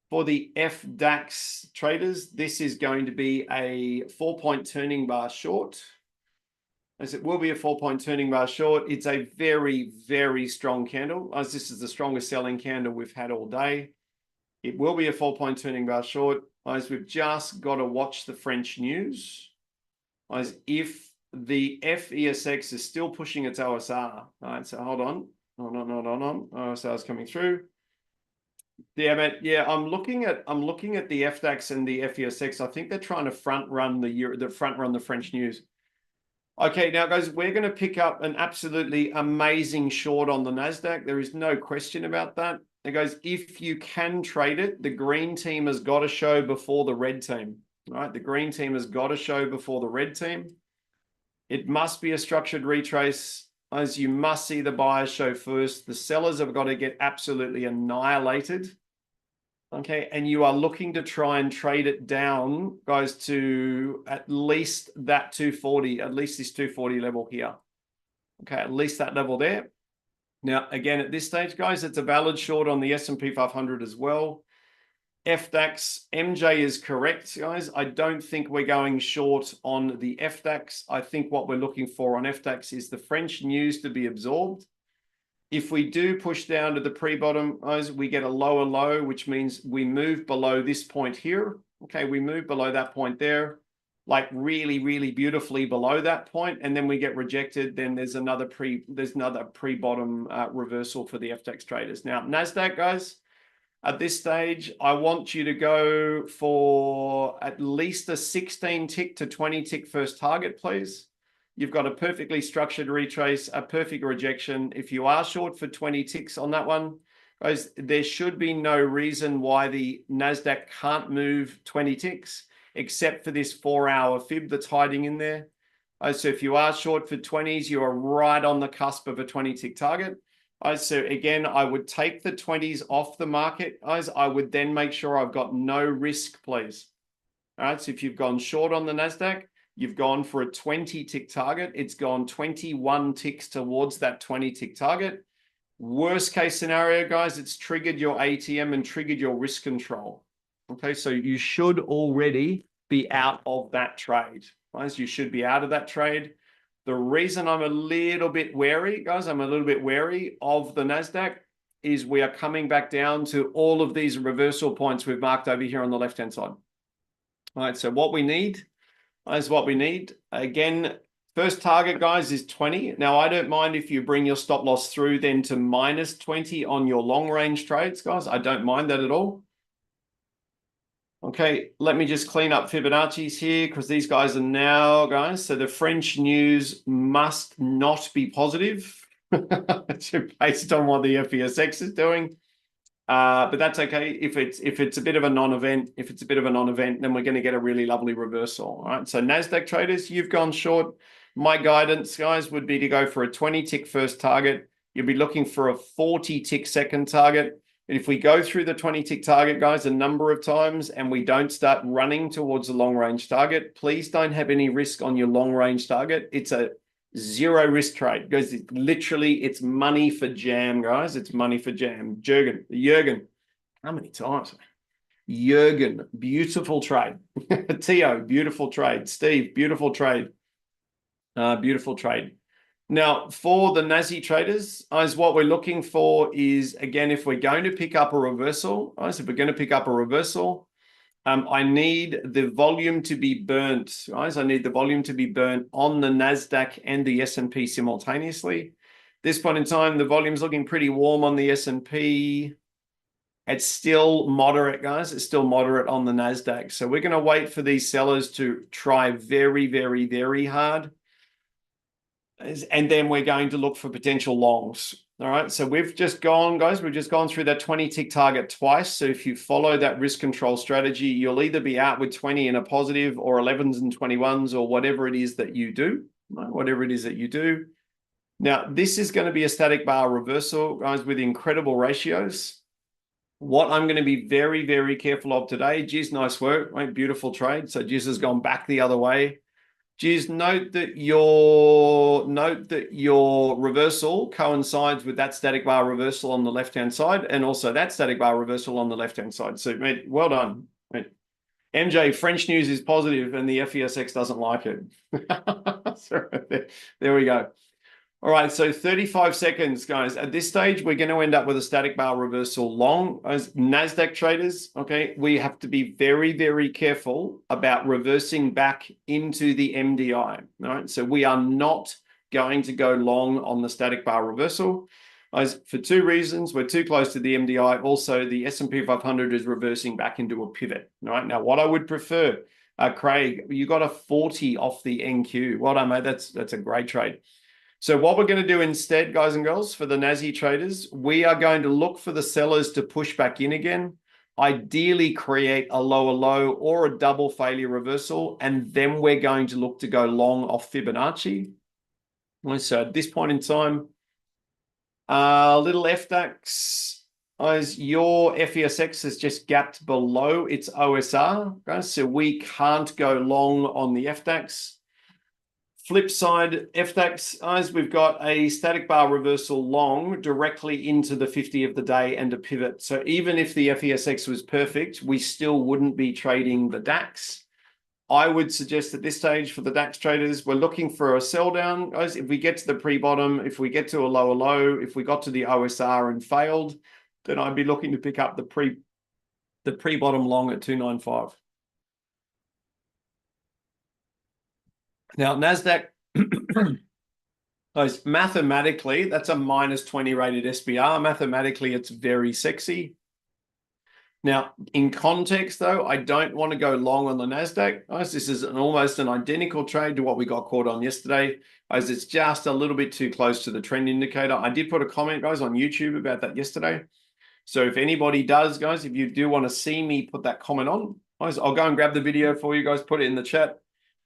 For the FDAX traders, this is going to be a 4-point turning bar short. As it will be a 4-point turning bar short. It's a very, very strong candle, as this is the strongest selling candle we've had all day. It will be a 4-point turning bar short. As we've just got to watch the French news. As if the FESX is still pushing its OSR. All right, so hold on. OSR is coming through. Yeah, I'm looking at the FDAX and the FESX. I think they're trying to front run the French news. Okay, now guys, we're going to pick up an absolutely amazing short on the NASDAQ. There is no question about that. And guys, if you can trade it, the green team has got to show before the red team. All right, the green team has got to show before the red team. It must be a structured retrace. As you must see the buyers show first. The sellers have got to get absolutely annihilated. Okay, and you are looking to try and trade it down, guys, to at least that 240, at least this 240 level here. Okay, at least that level there. Now, again, at this stage, guys, it's a valid short on the S&P 500 as well. FDAX, MJ is correct, guys. I don't think we're going short on the FDAX. I think what we're looking for on FDAX is the French news to be absorbed. If we do push down to the pre-bottom, guys, we get a lower low, which means we move below this point here. Okay, we move below that point there, like really, really beautifully below that point, and then we get rejected. Then there's another pre-bottom reversal for the FDAX traders. Now, NASDAQ, guys, at this stage, I want you to go for at least a 16 tick to 20 tick first target, please. You've got a perfectly structured retrace, a perfect rejection. If you are short for 20 ticks on that one, guys, there should be no reason why the NASDAQ can't move 20 ticks, except for this 4-hour fib that's hiding in there. So if you are short for 20s, you are right on the cusp of a 20 tick target. So again, I would take the 20s off the market, guys. I would then make sure I've got no risk, please. All right, so if you've gone short on the NASDAQ, you've gone for a 20 tick target. It's gone 21 ticks towards that 20 tick target. Worst case scenario, guys, it's triggered your ATM and triggered your risk control. Okay, so you should already be out of that trade. Guys, you should be out of that trade. The reason I'm a little bit wary, guys, I'm a little bit wary of the NASDAQ is we are coming back down to all of these reversal points we've marked over here on the left-hand side. All right, so what we need is what we need. Again, first target, guys, is 20. Now, I don't mind if you bring your stop loss through then to minus 20 on your long-range trades, guys. I don't mind that at all. Okay, let me just clean up Fibonacci's here because these guys are now, guys. So the French news must not be positive based on what the FESX is doing. But that's okay. If it's a bit of a non-event, then we're going to get a really lovely reversal. All right. So NASDAQ traders, you've gone short. My guidance, guys, would be to go for a 20 tick first target. You'll be looking for a 40 tick second target. If we go through the 20 tick target, guys, a number of times and we don't start running towards the long range target, please don't have any risk on your long range target. It's a zero risk trade because it's money for jam, guys. It's money for jam. Jürgen, how many times? Jürgen, beautiful trade. Tio, beautiful trade. Steve, beautiful trade. Beautiful trade. Now, for the Nazi traders, guys, what we're looking for is, again, if we're going to pick up a reversal, guys, I need the volume to be burnt, guys. I need the volume to be burnt on the NASDAQ and the S&P simultaneously. This point in time, the volume's looking pretty warm on the S&P. It's still moderate, guys. It's still moderate on the NASDAQ. So we're going to wait for these sellers to try very, very, very hard. And then we're going to look for potential longs. All right, so we've just gone, guys, we've just gone through that 20 tick target twice. So if you follow that risk control strategy, you'll either be out with 20 in a positive or 11s and 21s or whatever it is that you do, right? Whatever it is that you do. Now, this is going to be a static bar reversal, guys, with incredible ratios. What I'm going to be very, very careful of today, Giz, nice work, right? Beautiful trade. So Giz has gone back the other way. Giz, note that your reversal coincides with that static bar reversal on the left-hand side, and also that static bar reversal on the left-hand side. So, mate, well done. Mate. MJ, French news is positive, and the FESX doesn't like it. So, there we go. All right, so 35 seconds, guys. At this stage, we're going to end up with a static bar reversal long. As NASDAQ traders, okay, we have to be very, very careful about reversing back into the MDI. All right, so we are not going to go long on the static bar reversal. As for two reasons, we're too close to the MDI. Also, the S&P 500 is reversing back into a pivot. All right, now what I would prefer, Craig, you got a 40 off the NQ. Well done, mate. That's a great trade. So what we're going to do instead, guys and girls, for the NASI traders, we are going to look for the sellers to push back in again, ideally create a lower low or a double failure reversal, and then we're going to look to go long off Fibonacci. So at this point in time, little FDAX, as your FESX has just gapped below its OSR, guys, so we can't go long on the FDAX. Flip side, FDAX, guys, we've got a static bar reversal long directly into the 50 of the day and a pivot. So even if the FESX was perfect, we still wouldn't be trading the DAX. I would suggest at this stage for the DAX traders, we're looking for a sell down. Guys, if we get to the pre-bottom, if we get to a lower low, if we got to the OSR and failed, then I'd be looking to pick up the pre-bottom long at 295. Now, NASDAQ, guys, mathematically, that's a minus 20 rated SBR. Mathematically, it's very sexy. Now, in context, though, I don't want to go long on the NASDAQ. Guys, this is almost an identical trade to what we got caught on yesterday. Guys, it's just a little bit too close to the trend indicator. I did put a comment, guys, on YouTube about that yesterday. So if anybody does, guys, if you do want to see me put that comment on, guys, I'll go and grab the video for you guys, put it in the chat.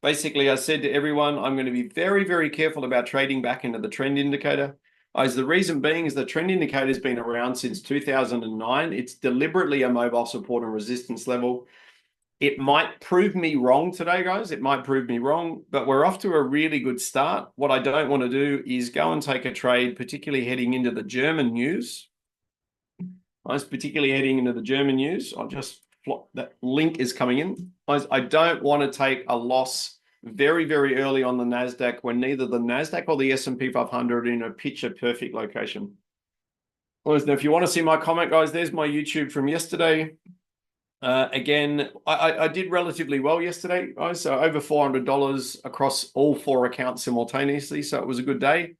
Basically, I said to everyone, I'm going to be very, very careful about trading back into the trend indicator. As the reason being is the trend indicator has been around since 2009. It's deliberately a mobile support and resistance level. It might prove me wrong today, guys. It might prove me wrong, but we're off to a really good start. What I don't want to do is go and take a trade, particularly heading into the German news. Particularly heading into the German news. I'll just that link is coming in. I don't want to take a loss very, very early on the NASDAQ when neither the NASDAQ or the S&P 500 are in a picture perfect location. Now, if you want to see my comment, guys, there's my YouTube from yesterday. Again, I did relatively well yesterday, guys. So over $400 across all 4 accounts simultaneously. So it was a good day.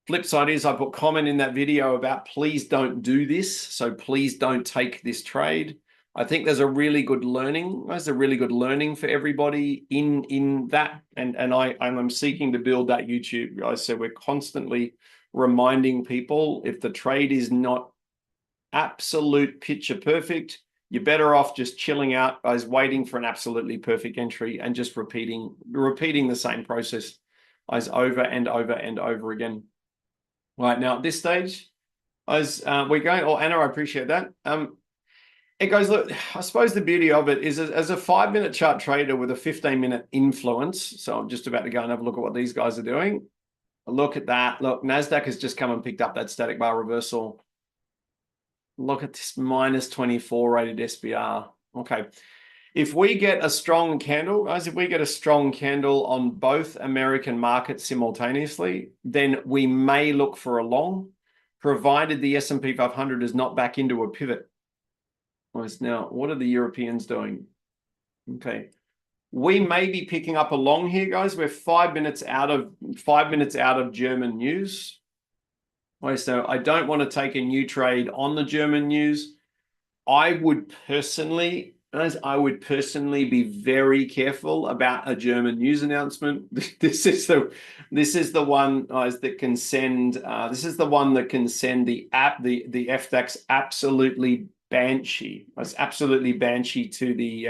Flip side is I put comment in that video about please don't do this. So please don't take this trade. I think there's a really good learning. There's a really good learning for everybody in that. And I'm seeking to build that YouTube, guys. So we're constantly reminding people if the trade is not absolute picture perfect, you're better off just chilling out, guys, waiting for an absolutely perfect entry and just repeating the same process, guys, over and over and over again. Right now at this stage, as we're going, Anna, I appreciate that. It goes, look, I suppose the beauty of it is as a 5-minute chart trader with a 15-minute influence. So I'm just about to go and have a look at what these guys are doing. Look at that. Look, NASDAQ has just come and picked up that static bar reversal. Look at this minus 24 rated SBR. Okay. If we get a strong candle, guys, if we get a strong candle on both American markets simultaneously, then we may look for a long, provided the S&P 500 is not back into a pivot. Now, what are the Europeans doing? Okay. We may be picking up a long here, guys. We're 5 minutes out of German news. So I don't want to take a new trade on the German news. I would personally As I would personally be very careful about a German news announcement. This is the one that can send. This is the one that can send the FDAX absolutely banshee. It's absolutely banshee to the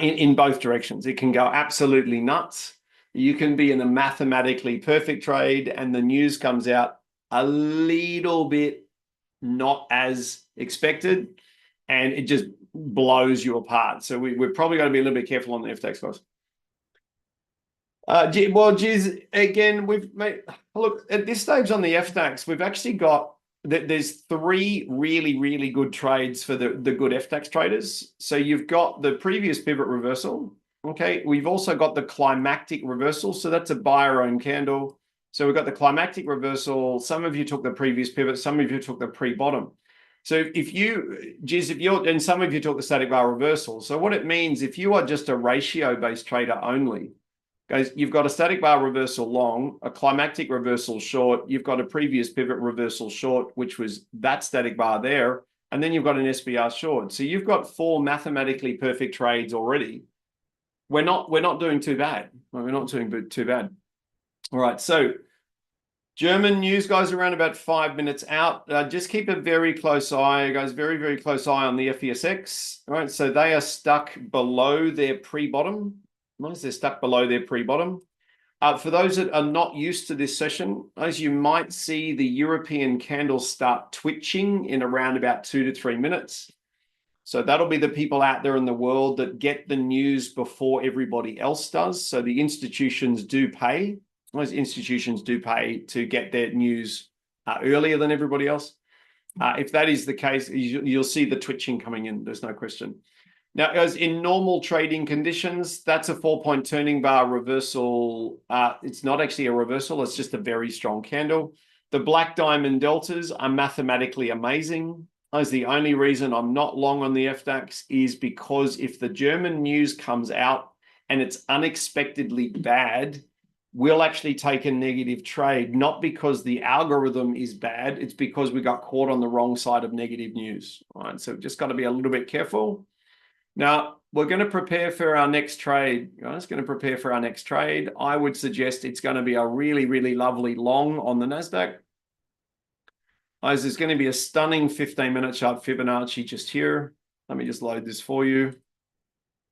in both directions. It can go absolutely nuts. You can be in a mathematically perfect trade, and the news comes out a little bit not as expected, and it just blows you apart. So we're probably going to be a little bit careful on the FTX guys. Well, geez, again, we've made look at this stage on the FTAX. We've actually got there's three really, really good trades for the good FTAX traders. So you've got the previous pivot reversal. Okay, we've also got the climactic reversal. So that's a buyer own candle. So we've got the climactic reversal. Some of you took the previous pivot. Some of you took the pre-bottom. So if you're, and some of you took the static bar reversal. So what it means, if you are just a ratio-based trader only, guys, you've got a static bar reversal long, a climactic reversal short, you've got a previous pivot reversal short, which was that static bar there, and then you've got an SBR short. So you've got 4 mathematically perfect trades already. We're not doing too bad. We're not doing too bad. All right, so German news, guys, around about 5 minutes out. Just keep a very close eye, guys, very, very close eye on the FESX. All right, so they are stuck below their pre-bottom. Nice, they're stuck below their pre-bottom. For those that are not used to this session, as you might see the European candles start twitching in around about 2 to 3 minutes. So that'll be the people out there in the world that get the news before everybody else does. So the institutions do pay. Those institutions do pay to get their news earlier than everybody else. If that is the case, you'll see the twitching coming in. There's no question. Now, as in normal trading conditions, that's a 4-point turning bar reversal. It's not actually a reversal. It's just a very strong candle. The black diamond deltas are mathematically amazing. As the only reason I'm not long on the FDAX is because if the German news comes out and it's unexpectedly bad, we'll actually take a negative trade, not because the algorithm is bad. It's because we got caught on the wrong side of negative news. All right, so just got to be a little bit careful. Now, we're going to prepare for our next trade. Guys, going to prepare for our next trade. I would suggest it's going to be a really, really lovely long on the NASDAQ. Guys, there's going to be a stunning 15-minute chart Fibonacci just here. Let me just load this for you.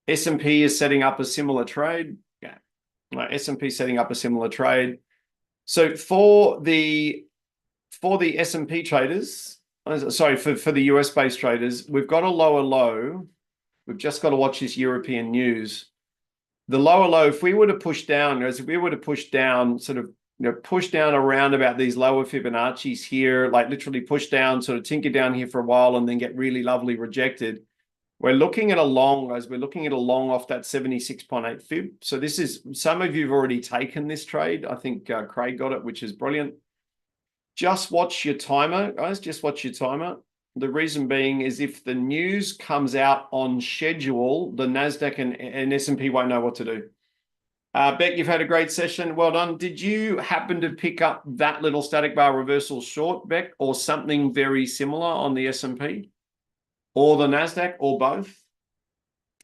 S&P is setting up a similar trade. Yeah, S&P setting up a similar trade. So for the S&P traders, sorry, for the US-based traders, we've got a lower low. We've just got to watch this European news. The lower low, if we were to push down, as if we were to push down, sort of, push down around about these lower Fibonacci's here, like literally push down, sort of tinker down here for a while and then get really lovely rejected. We're looking at a long, guys. We're looking at a long off that 76.8 fib. So this is, some of you have already taken this trade. I think Craig got it, which is brilliant. Just watch your timer, guys. Just watch your timer. The reason being is if the news comes out on schedule, the NASDAQ and S&P won't know what to do. Beck, you've had a great session. Well done. Did you happen to pick up that little static bar reversal short, Beck, or something very similar on the S&P or the NASDAQ or both?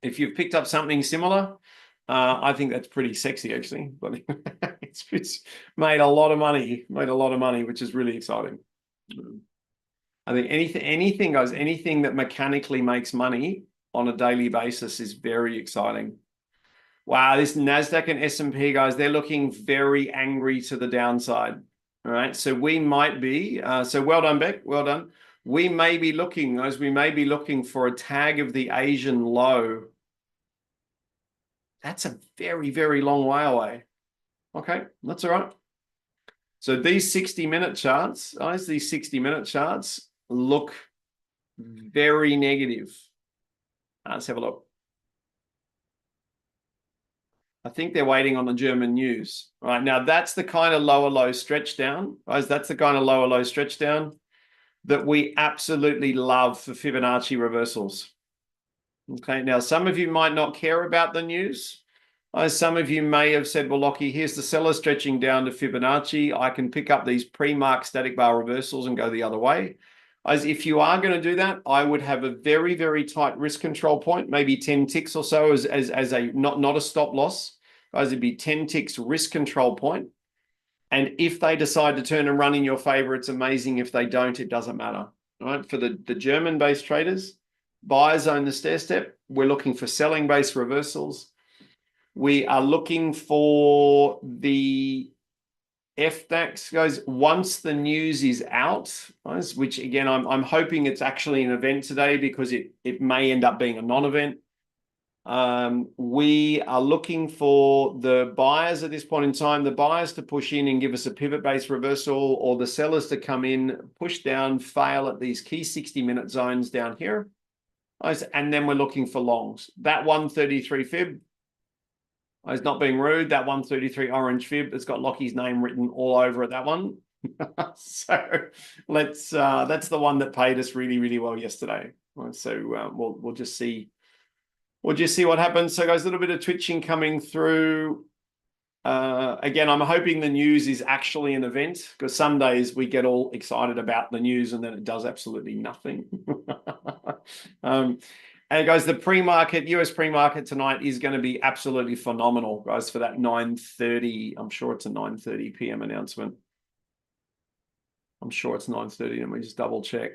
If you've picked up something similar, I think that's pretty sexy, actually. But it's made a lot of money, which is really exciting. I think anything, guys, anything that mechanically makes money on a daily basis is very exciting. Wow, this NASDAQ and S&P, guys, they're looking very angry to the downside. All right, so we might be, so well done, Beck, well done. We may be looking, guys, for a tag of the Asian low. That's a very, very long way away. Okay, that's all right. So these 60-minute charts, guys, these 60-minute charts look very negative. Let's have a look. I think they're waiting on the German news. All right, now that's the kind of lower low stretch down, guys. That's the kind of lower low stretch down that we absolutely love for Fibonacci reversals. Okay, now some of you might not care about the news. Some of you may have said, well, Lockie, here's the seller stretching down to Fibonacci. I can pick up these pre-marked static bar reversals and go the other way. As if you are going to do that, I would have a very, very tight risk control point, maybe 10 ticks or so as a not a stop loss. Guys, it'd be 10 ticks risk control point. And if they decide to turn and run in your favor, it's amazing. If they don't, it doesn't matter. Right? For the German-based traders, buyers own the stair step. We're looking for selling-based reversals. We are looking for the FDAX, guys, once the news is out, guys, which again, I'm hoping it's actually an event today because it may end up being a non-event. We are looking for the buyers at this point in time, the buyers to push in and give us a pivot-based reversal, or the sellers to come in, push down, fail at these key 60-minute zones down here. And then we're looking for longs. That 133 fib, it's not being rude, that 133 orange fib, it's got Lockie's name written all over it, that one. So let's that's the one that paid us really, really well yesterday. So we'll just see. We'll just see what happens. So guys, a little bit of twitching coming through. Again, I'm hoping the news is actually an event, because some days we get all excited about the news and then it does absolutely nothing. And guys, the pre-market, US pre-market tonight is going to be absolutely phenomenal, guys, for that 9:30. I'm sure it's a 9:30 p.m. announcement. I'm sure it's 9:30. Let me just double check.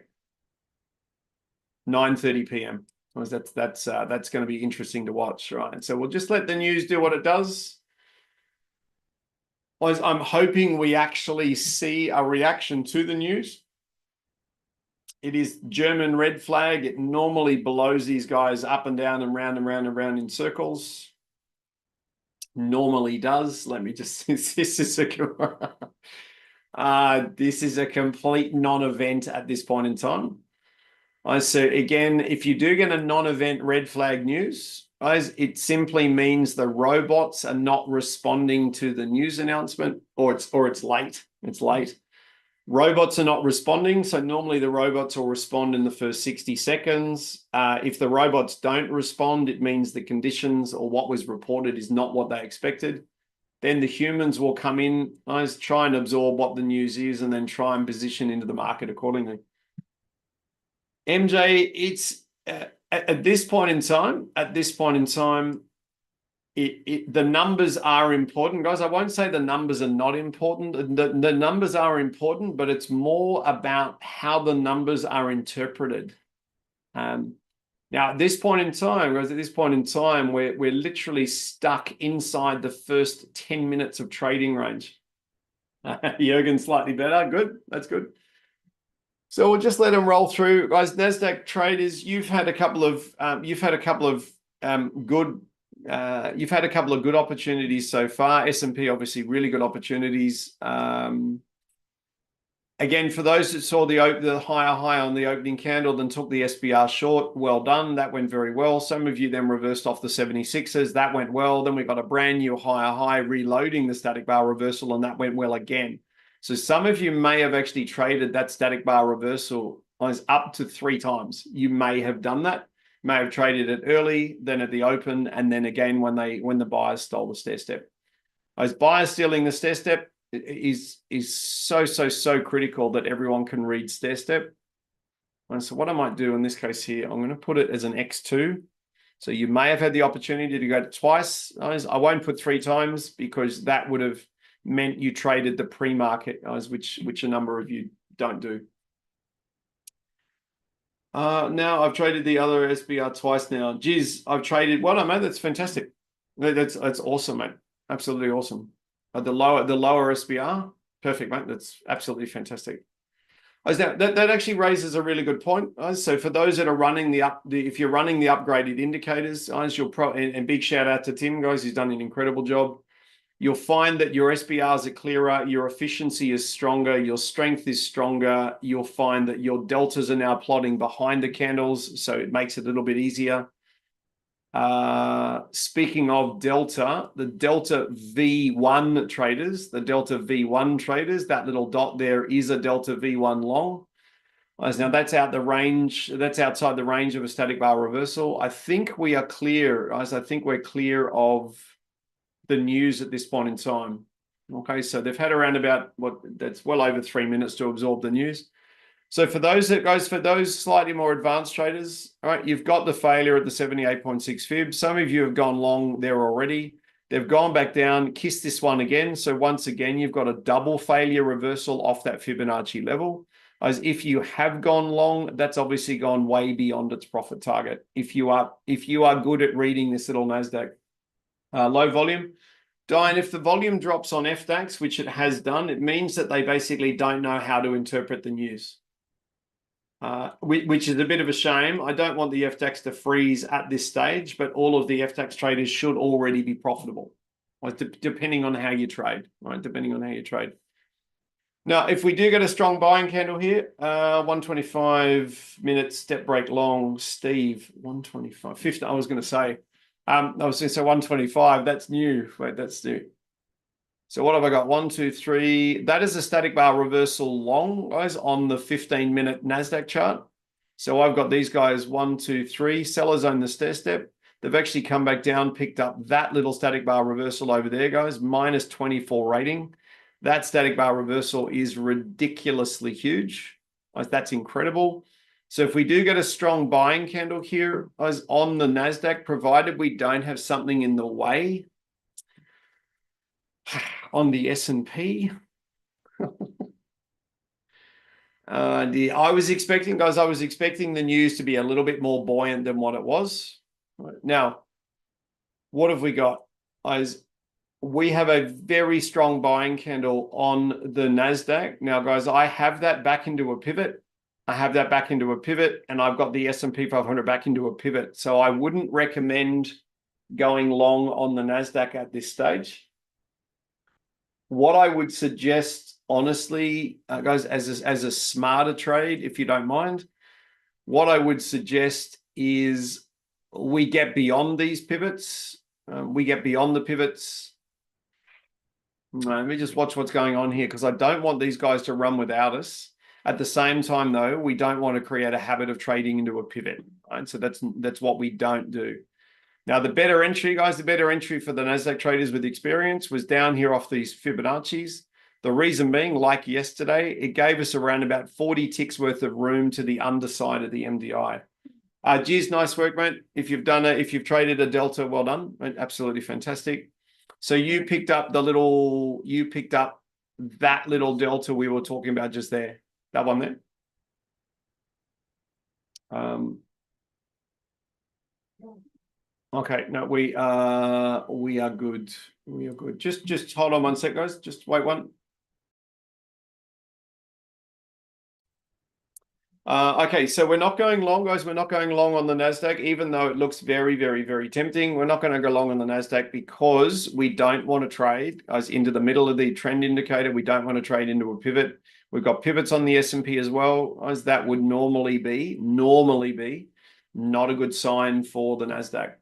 9:30 p.m. That's going to be interesting to watch, right? So we'll just let the news do what it does. I'm hoping we actually see a reaction to the news. It is German red flag. It normally blows these guys up and down and round and round and round in circles. Normally does. Let me just, this is a complete non-event at this point in time. So again, if you do get a non-event red flag news, guys, it simply means the robots are not responding to the news announcement, or it's late. It's late. Robots are not responding, so normally the robots will respond in the first 60 seconds. If the robots don't respond, it means the conditions or what was reported is not what they expected. Then the humans will come in, guys, try and absorb what the news is, and then try and position into the market accordingly. MJ, it's at this point in time, the numbers are important, guys. I won't say the numbers are not important. The numbers are important, but it's more about how the numbers are interpreted. Now, at this point in time, guys, we're literally stuck inside the first 10 minutes of trading range. Jürgen slightly better. Good. That's good. So we'll just let them roll through, guys. Nasdaq traders, you've had a couple of good opportunities so far. S&P, obviously, really good opportunities. Again, for those that saw the higher high on the opening candle, then took the SBR short, well done. That went very well. Some of you then reversed off the 76s. That went well. Then we got a brand new higher high, reloading the static bar reversal, and that went well again. So some of you may have actually traded that static bar reversal up to 3 times. You may have done that. May have traded it early, then at the open, and then again when the buyers stole the stair step. As buyers stealing the stair step is so critical that everyone can read stair step. And so what I might do in this case here, I'm going to put it as an X2. So you may have had the opportunity to go twice. I won't put 3 times because that would have meant you traded the pre-market, which a number of you don't do. Now I've traded the other SBR twice now. Geez, I've traded. Well done, mate. That's fantastic. That's awesome, mate. Absolutely awesome. The lower SBR, perfect, mate. That's absolutely fantastic. That actually raises a really good point. So for those that are running if you're running the upgraded indicators, and big shout out to Tim, guys. He's done an incredible job. You'll find that your SBRs are clearer, your efficiency is stronger, your strength is stronger. You'll find that your deltas are now plotting behind the candles, so it makes it a little bit easier. Speaking of delta, the delta V1 traders, that little dot there is a delta V1 long. Now that's outside the range of a static bar reversal. I think we are clear, guys. I think we're clear of the news at this point in time. Okay, so they've had around about that's well over 3 minutes to absorb the news. So for those slightly more advanced traders, all right, you've got the failure at the 78.6 fib. Some of you have gone long there already. They've gone back down, kissed this one again. So once again, you've got a double failure reversal off that Fibonacci level. As if you have gone long, that's obviously gone way beyond its profit target. If you are good at reading this little Nasdaq, low volume. Diane, if the volume drops on FDAX, which it has done, it means that they basically don't know how to interpret the news. Which is a bit of a shame. I don't want the FDAX to freeze at this stage, but all of the FDAX traders should already be profitable, depending on how you trade, right? Depending on how you trade. Now, if we do get a strong buying candle here, 125 minutes step break long, Steve, 125, 50, I was going to say, 125, that's new. Wait, that's new. So what have I got? 1, 2, 3. That is a static bar reversal long, guys, on the 15-minute NASDAQ chart. So I've got these guys, 1, 2, 3. Sellers own the stair step. They've actually come back down, picked up that little static bar reversal over there, guys, minus 24 rating. That static bar reversal is ridiculously huge. That's incredible. So if we do get a strong buying candle here, guys, on the NASDAQ, provided we don't have something in the way, on the S&P, I was expecting the news to be a little bit more buoyant than what it was. Now, what have we got? We have a very strong buying candle on the NASDAQ. Now, guys, I have that back into a pivot. And I've got the S&P 500 back into a pivot. So I wouldn't recommend going long on the NASDAQ at this stage. What I would suggest, honestly, guys, as a smarter trade, if you don't mind, what I would suggest is we get beyond these pivots. We get beyond the pivots. Let me just watch what's going on here, because I don't want these guys to run without us. At the same time, though, we don't want to create a habit of trading into a pivot. Right? So that's what we don't do. Now, the better entry, guys, the better entry for the NASDAQ traders with experience was down here off these Fibonacci's. The reason being, like yesterday, it gave us around about 40 ticks worth of room to the underside of the MDI. Geez, nice work, mate. If you've traded a delta, well done. Absolutely fantastic. So you picked up that little delta we were talking about just there. That one there. Okay, no, we are good. We are good. Just hold on one sec, guys. Just wait one. Okay, so we're not going long, guys. We're not going long on the NASDAQ, even though it looks very, very, very tempting. We're not going to go long on the NASDAQ because we don't want to trade, guys, into the middle of the trend indicator. We don't want to trade into a pivot. We've got pivots on the S&P as well, guys. That would normally be not a good sign for the NASDAQ.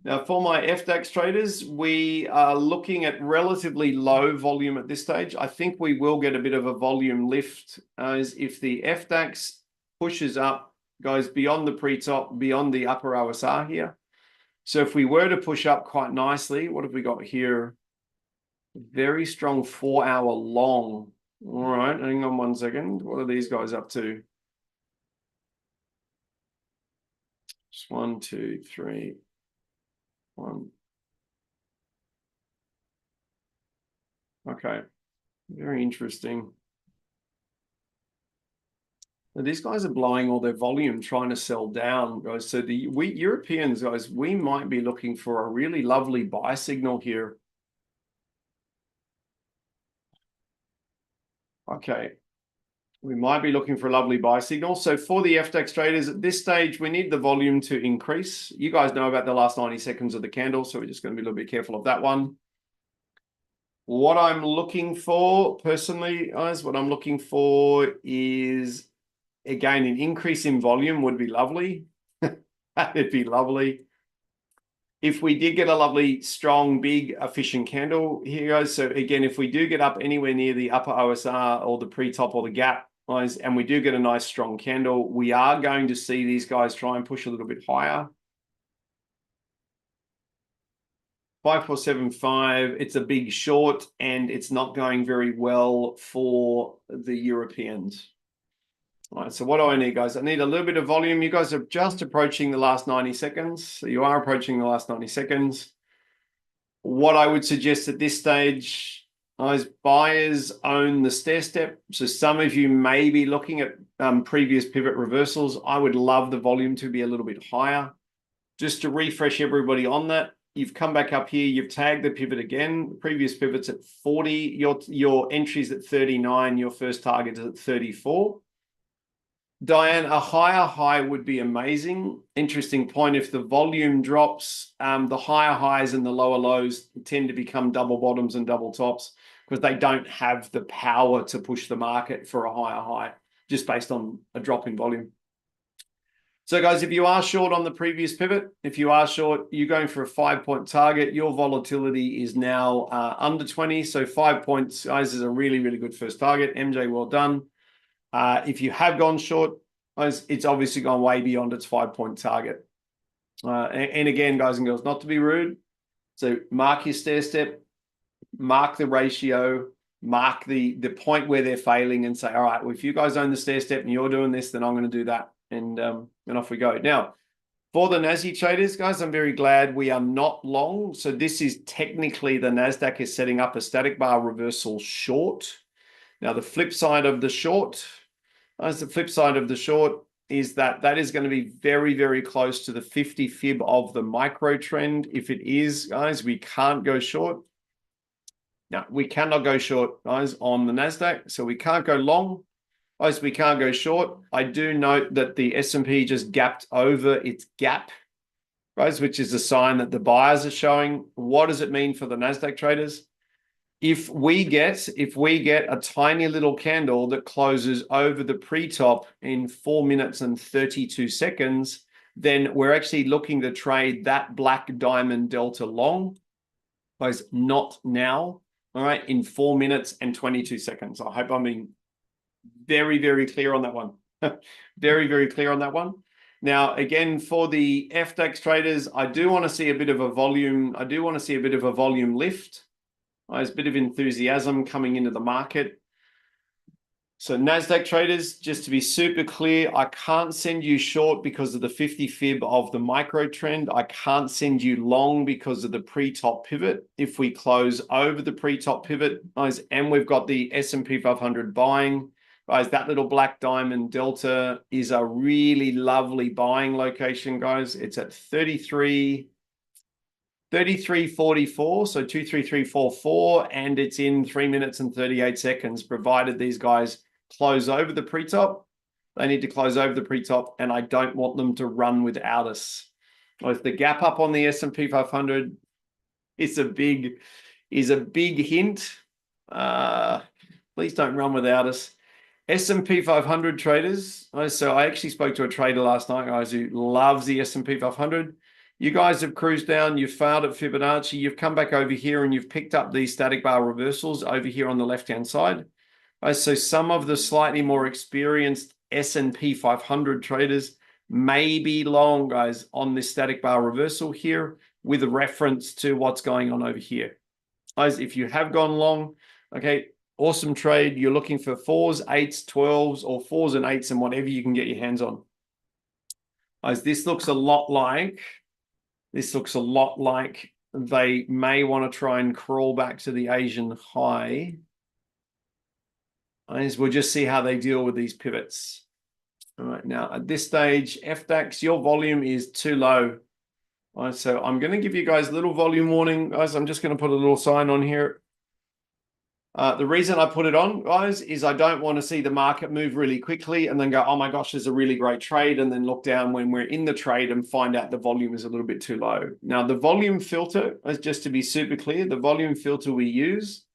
Now, for my FDAX traders, we are looking at relatively low volume at this stage. I think we will get a bit of a volume lift as if the FDAX pushes up, goes beyond the pre-top, beyond the upper OSR here. So if we were to push up quite nicely, what have we got here? Very strong 4-hour long. All right, hang on one second. What are these guys up to? Just 1, 2, 3. 1. Okay, very interesting. Now, these guys are blowing all their volume trying to sell down, guys. So we Europeans, guys, we might be looking for a really lovely buy signal here. Okay, we might be looking for a lovely buy signal. So for the FDAX traders, at this stage, we need the volume to increase. You guys know about the last 90 seconds of the candle, so we're just going to be a little bit careful of that one. What I'm looking for, personally, guys, what I'm looking for is, again, an increase in volume would be lovely. That'd be lovely. If we did get a lovely, strong, big, efficient candle here, guys. So again, if we do get up anywhere near the upper OSR or the pre-top or the gap, guys, and we do get a nice, strong candle, we are going to see these guys try and push a little bit higher. 5475, it's a big short, and it's not going very well for the Europeans. All right, so what do I need, guys? I need a little bit of volume. You guys are just approaching the last 90 seconds. So you are approaching the last 90 seconds. What I would suggest at this stage, as buyers own the stair step. So some of you may be looking at previous pivot reversals. I would love the volume to be a little bit higher. Just to refresh everybody on that, you've come back up here, you've tagged the pivot again. Previous pivot's at 40, your entry's at 39, your first target is at 34. Diane, a higher high would be amazing. Interesting point. If the volume drops, the higher highs and the lower lows tend to become double bottoms and double tops because they don't have the power to push the market for a higher high just based on a drop in volume. So guys, if you are short on the previous pivot, if you are short, you're going for a 5-point target. Your volatility is now under 20. So 5 points, guys, is a really, really good first target. MJ, well done. If you have gone short, it's obviously gone way beyond its 5-point target. And again, guys and girls, not to be rude. So mark your stair step, mark the ratio, mark the point where they're failing and say, all right, well, if you guys own the stair step and you're doing this, then I'm going to do that. And off we go. Now, for the Nasdaq traders, guys, I'm very glad we are not long. So this is technically the Nasdaq is setting up a static bar reversal short. Now, the flip side of the short, is that that is going to be very, very close to the 50 fib of the micro trend. If it is, guys, we can't go short. Now, we cannot go short, guys, on the Nasdaq. So we can't go long. Guys, we can't go short. I do note that the S&P just gapped over its gap, guys, which is a sign that the buyers are showing. What does it mean for the Nasdaq traders? If we get a tiny little candle that closes over the pre-top in 4 minutes and 32 seconds, then we're actually looking to trade that black diamond delta long. Guys, not now, all right, in 4 minutes and 22 seconds. I hope I'm being very, very clear on that one. Very, very clear on that one. Now, again, for the FDAX traders, I do want to see a bit of a volume. I do want to see a bit of a volume lift. There's a bit of enthusiasm coming into the market. So Nasdaq traders, just to be super clear, I can't send you short because of the 50 fib of the micro trend. I can't send you long because of the pre-top pivot. If we close over the pre-top pivot, guys, and we've got the S&P 500 buying, guys, that little black diamond delta is a really lovely buying location, guys. It's at 33.44, so 233.44, and it's in 3 minutes and 38 seconds, provided these guys close over the pre-top. They need to close over the pre-top, and I don't want them to run without us. If the gap up on the S&P 500 is a big hint, please don't run without us. S&P 500 traders. So I actually spoke to a trader last night, guys, who loves the S&P 500. You guys have cruised down, you've failed at Fibonacci, you've come back over here and you've picked up these static bar reversals over here on the left-hand side. So some of the slightly more experienced S&P 500 traders may be long, guys, on this static bar reversal here with a reference to what's going on over here. Guys, if you have gone long, okay, awesome trade. You're looking for 4s, 8s, 12s, or 4s and 8s and whatever you can get your hands on. Guys, this looks a lot like they may want to try and crawl back to the Asian high. We'll just see how they deal with these pivots. All right, now at this stage, FDAX, your volume is too low. All right, so I'm going to give you guys a little volume warning, guys. I'm just going to put a little sign on here. The reason I put it on, guys, is I don't want to see the market move really quickly and then go, oh my gosh, there's a really great trade, and then look down when we're in the trade and find out the volume is a little bit too low. Now, the volume filter, just to be super clear, the volume filter we use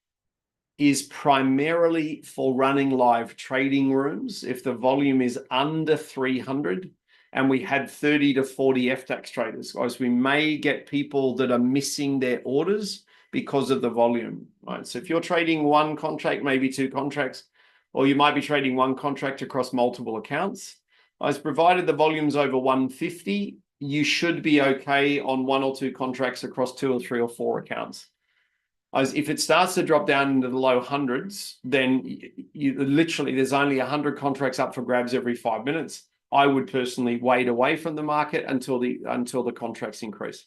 is primarily for running live trading rooms. If the volume is under 300 and we had 30 to 40 FDAX traders, guys, we may get people that are missing their orders because of the volume, right? So if you're trading one contract, maybe two contracts, or you might be trading one contract across multiple accounts, as provided the volume's over 150, you should be okay on one or two contracts across 2 or 3 or 4 accounts. As if it starts to drop down into the low hundreds, then you literally, there's only 100 contracts up for grabs every 5 minutes. I would personally wait away from the market until the contracts increase.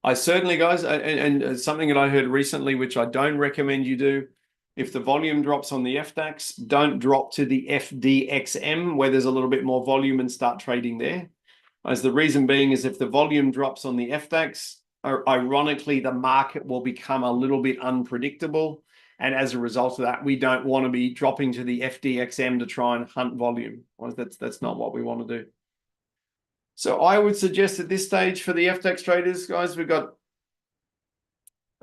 I certainly, guys, and something that I heard recently, which I don't recommend you do, if the volume drops on the FDAX, don't drop to the FDXM where there's a little bit more volume and start trading there. As the reason being is if the volume drops on the FDAX, ironically, the market will become a little bit unpredictable. And as a result of that, we don't want to be dropping to the FDXM to try and hunt volume. That's not what we want to do. So I would suggest at this stage for the FDAX traders, guys, we've got,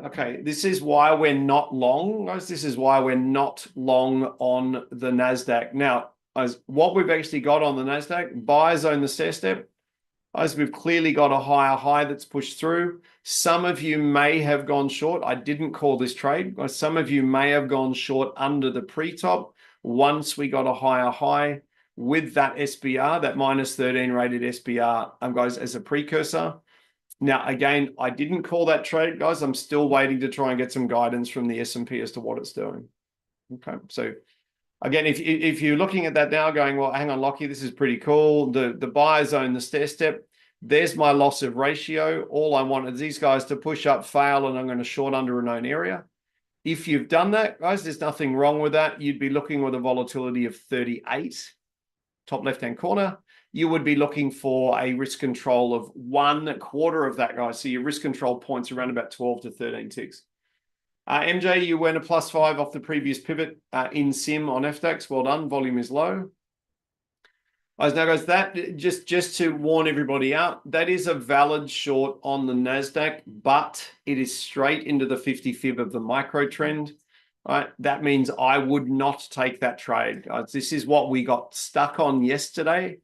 okay, this is why we're not long, guys. This is why we're not long on the NASDAQ. Now, as what we've actually got on the NASDAQ, buyers own the stair step. As we've clearly got a higher high that's pushed through. Some of you may have gone short. I didn't call this trade. Some of you may have gone short under the pre-top once we got a higher high with that SBR, that minus 13 rated SBR, guys, as a precursor. Now, again, I didn't call that trade, guys. I'm still waiting to try and get some guidance from the S&P as to what it's doing. Okay, so again, if you're looking at that now going, well, hang on, Lockie, this is pretty cool. The buyers own the stair step. There's my loss of ratio. All I want is these guys to push up, fail, and I'm going to short under a known area. If you've done that, guys, there's nothing wrong with that. You'd be looking with a volatility of 38, top left-hand corner. You would be looking for a risk control of 1/4 of that, guys. So your risk control points around about 12 to 13 ticks. MJ, you went a +5 off the previous pivot in sim on FDAX. Well done. Volume is low. As now, guys, that just to warn everybody out, that is a valid short on the NASDAQ, but it is straight into the 50 fib of the micro trend. Right? That means I would not take that trade. Guys, this is what we got stuck on yesterday.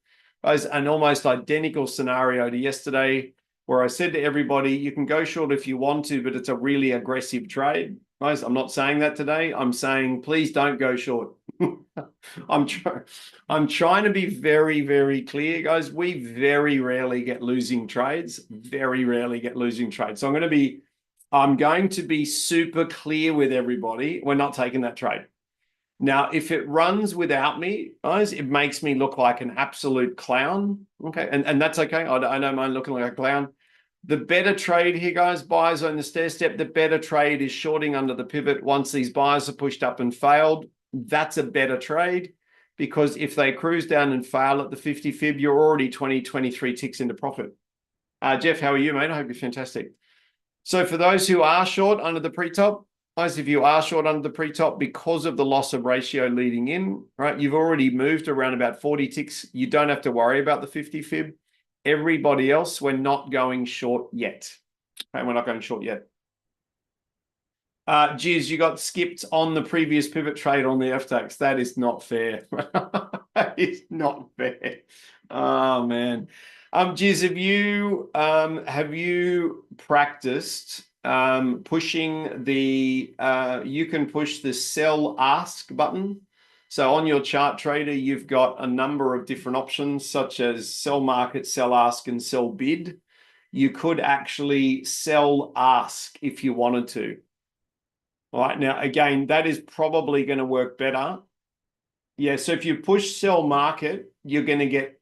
Guys, an almost identical scenario to yesterday, where I said to everybody, you can go short if you want to, but it's a really aggressive trade. Guys, I'm not saying that today. I'm saying, please don't go short. I'm trying to be very, very clear, guys. We very rarely get losing trades. Very rarely get losing trades. So I'm going to be super clear with everybody. We're not taking that trade. Now, if it runs without me, guys, it makes me look like an absolute clown. Okay, and that's okay. I don't mind looking like a clown. The better trade here, guys, buyers on the stair step, the better trade is shorting under the pivot once these buyers are pushed up and failed. That's a better trade, because if they cruise down and fail at the 50 fib, you're already 20, 23 ticks into profit. Jeff, how are you, mate? I hope you're fantastic. So for those who are short under the pre-top, guys, if you are short under the pre-top because of the loss of ratio leading in, right, you've already moved around about 40 ticks. You don't have to worry about the 50 fib. Everybody else, we're not going short yet. Okay, we're not going short yet. Giz, you got skipped on the previous pivot trade on the FDAX. That is not fair. That is not fair. Oh, man. Giz, have you practiced pushing the, you can push the sell ask button. So on your chart trader, you've got a number of different options, such as sell market, sell ask, and sell bid. You could actually sell ask if you wanted to. All right, now, again, that is probably going to work better. Yeah, so if you push sell market, you're going to get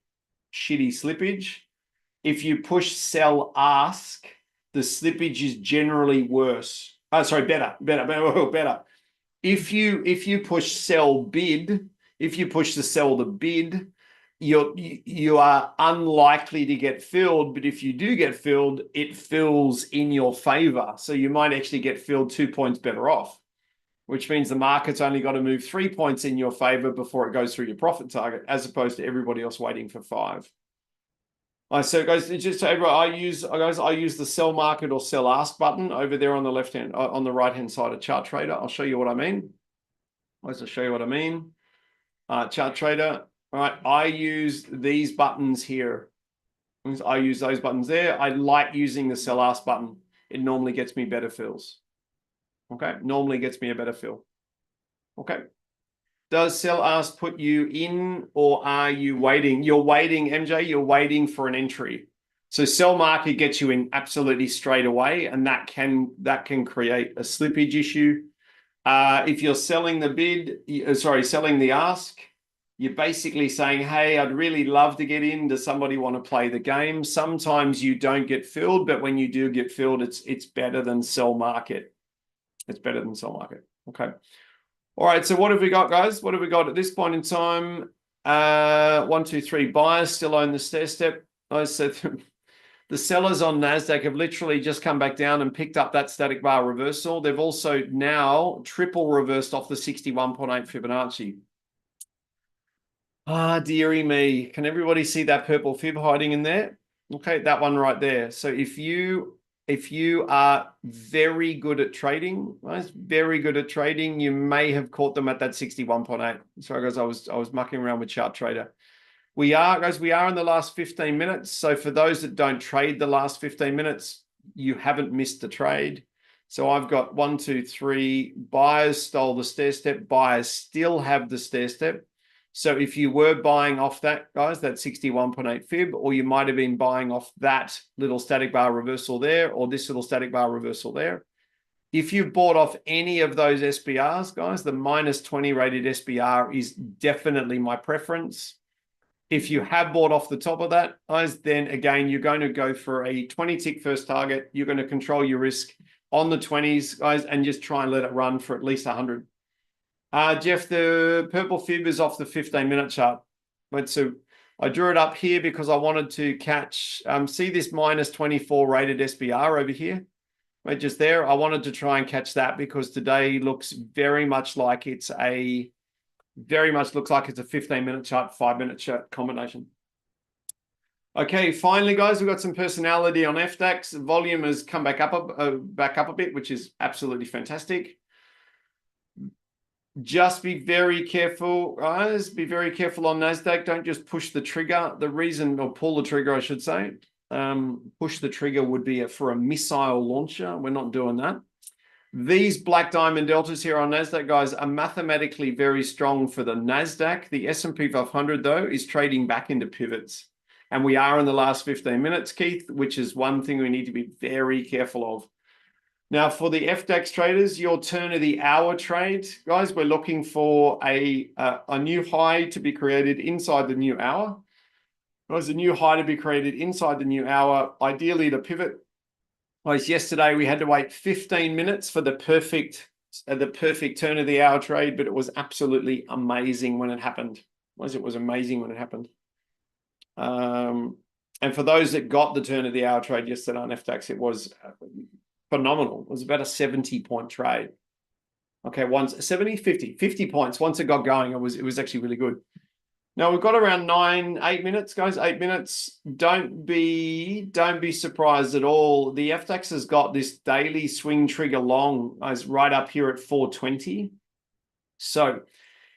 shitty slippage. If you push sell ask, the slippage is generally worse. Oh, sorry, better. If you push sell bid, if you push the sell the bid, you are unlikely to get filled, but if you do get filled, it fills in your favor. So you might actually get filled 2 points better off, which means the market's only got to move 3 points in your favor before it goes through your profit target, as opposed to everybody else waiting for 5. So guys, just so everyone, I use the sell market or sell ask button over there on the on the right hand side of chart trader. I'll show you what I mean. I'll show you what I mean. Chart trader. All right, I use these buttons here. I use those buttons there. I like using the sell ask button. It normally gets me better fills. Okay, normally gets me a better fill. Okay. Does sell ask put you in, or are you waiting? You're waiting, MJ, you're waiting for an entry. So sell market gets you in absolutely straight away, and that can create a slippage issue. If you're selling the bid, selling the ask, you're basically saying, hey, I'd really love to get in. Does somebody want to play the game? Sometimes you don't get filled, but when you do get filled, it's better than sell market. It's better than sell market. Okay. All right. So what have we got, guys? What have we got at this point in time? 1, 2, 3 buyers still own the stair step. I said the sellers on NASDAQ have literally just come back down and picked up that static bar reversal. They've also now triple reversed off the 61.8 Fibonacci. Ah, dearie me. Can everybody see that purple fib hiding in there? Okay, that one right there. So if you are very good at trading, right, very good at trading, you may have caught them at that 61.8. Sorry, guys, I was mucking around with Chart Trader. We are in the last 15 minutes. So for those that don't trade the last 15 minutes, you haven't missed the trade. So I've got 1, 2, 3 buyers stole the stair step. Buyers still have the stair step. So if you were buying off that, guys, that 61.8 fib, or you might have been buying off that little static bar reversal there, or this little static bar reversal there. If you bought off any of those SBRs, guys, the -20 rated SBR is definitely my preference. If you have bought off the top of that, guys, then again, you're going to go for a 20 tick first target. You're going to control your risk on the 20s, guys, and just try and let it run for at least 100. Jeff, the purple fib is off the 15-minute chart. But so I drew it up here because I wanted to catch, see this -24 rated SBR over here, right, just there. I wanted to try and catch that because today looks very much like it's a 15-minute chart, 5-minute chart combination. Okay, finally, guys, we've got some personality on FDAX. The volume has come back up a bit, which is absolutely fantastic. Just be very careful, guys. Be very careful on NASDAQ. Don't just push the trigger. Or pull the trigger, I should say. Push the trigger would be for a missile launcher. We're not doing that. These black diamond deltas here on NASDAQ, guys, are mathematically very strong for the NASDAQ. The S&P 500, though, is trading back into pivots. And we are in the last 15 minutes, Keith, which is one thing we need to be very careful of. Now, for the FDAX traders, your turn of the hour trade, guys, we're looking for a new high to be created inside the new hour. There's a new high to be created inside the new hour, ideally to pivot. Guys, yesterday we had to wait 15 minutes for the perfect turn of the hour trade, but it was absolutely amazing when it happened. It was amazing when it happened. And for those that got the turn of the hour trade yesterday on FDAX, it was phenomenal. It was about a 70-point trade. Okay, 50 points. Once it got going, it was actually really good. Now we've got around 8 minutes, guys. 8 minutes. Don't be surprised at all. The FDAX has got this daily swing trigger long, guys, right up here at 420. So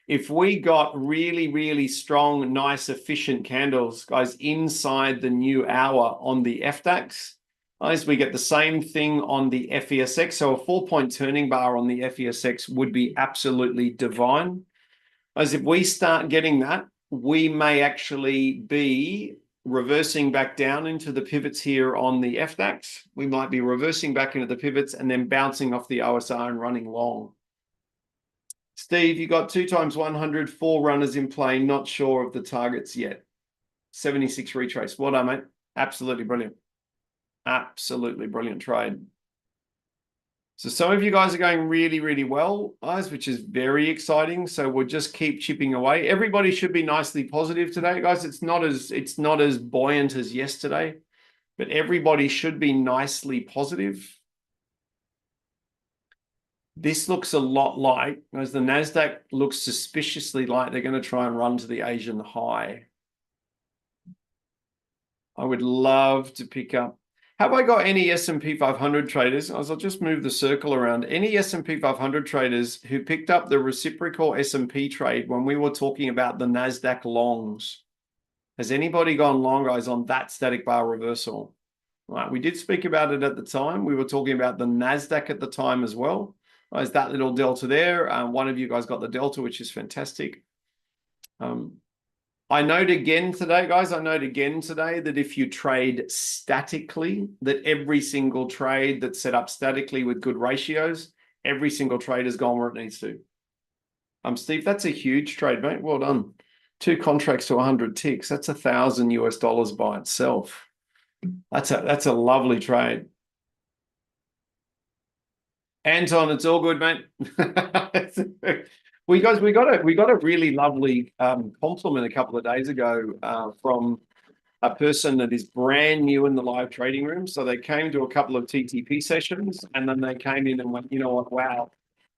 if we got really, really strong, nice, efficient candles, guys, inside the new hour on the FDAX, guys, we get the same thing on the FESX. So a 4-point turning bar on the FESX would be absolutely divine. As if we start getting that, we may actually be reversing back down into the pivots here on the FDAX. We might be reversing back into the pivots and then bouncing off the OSR and running long. Steve, you got 2 times 100, 4 runners in play, not sure of the targets yet. 76 retrace. Well done, mate. Absolutely brilliant. Absolutely brilliant trade. So some of you guys are going really, really well, guys, which is very exciting. So we'll just keep chipping away. Everybody should be nicely positive today, guys. It's not as buoyant as yesterday, but everybody should be nicely positive. This looks a lot like, as the NASDAQ looks suspiciously like they're going to try and run to the Asian high. I would love to pick up. Have I got any S&P 500 traders? I'll just move the circle around. Any S&P 500 traders who picked up the reciprocal S&P trade when we were talking about the NASDAQ longs? Has anybody gone long, guys, on that static bar reversal? Right, we did speak about it at the time. We were talking about the NASDAQ at the time as well. There's that little delta there. One of you guys got the delta, which is fantastic. I note again today, guys, I note again today that if you trade statically, that every single trade that's set up statically with good ratios, every single trade has gone where it needs to. Steve, that's a huge trade, mate. Well done. 2 contracts to 100 ticks. That's $1,000 by itself. That's a lovely trade. Anton, it's all good, mate. We got a really lovely compliment a couple of days ago from a person that is brand new in the live trading room. So they came to a couple of TTP sessions and then they came in and went, you know what, wow.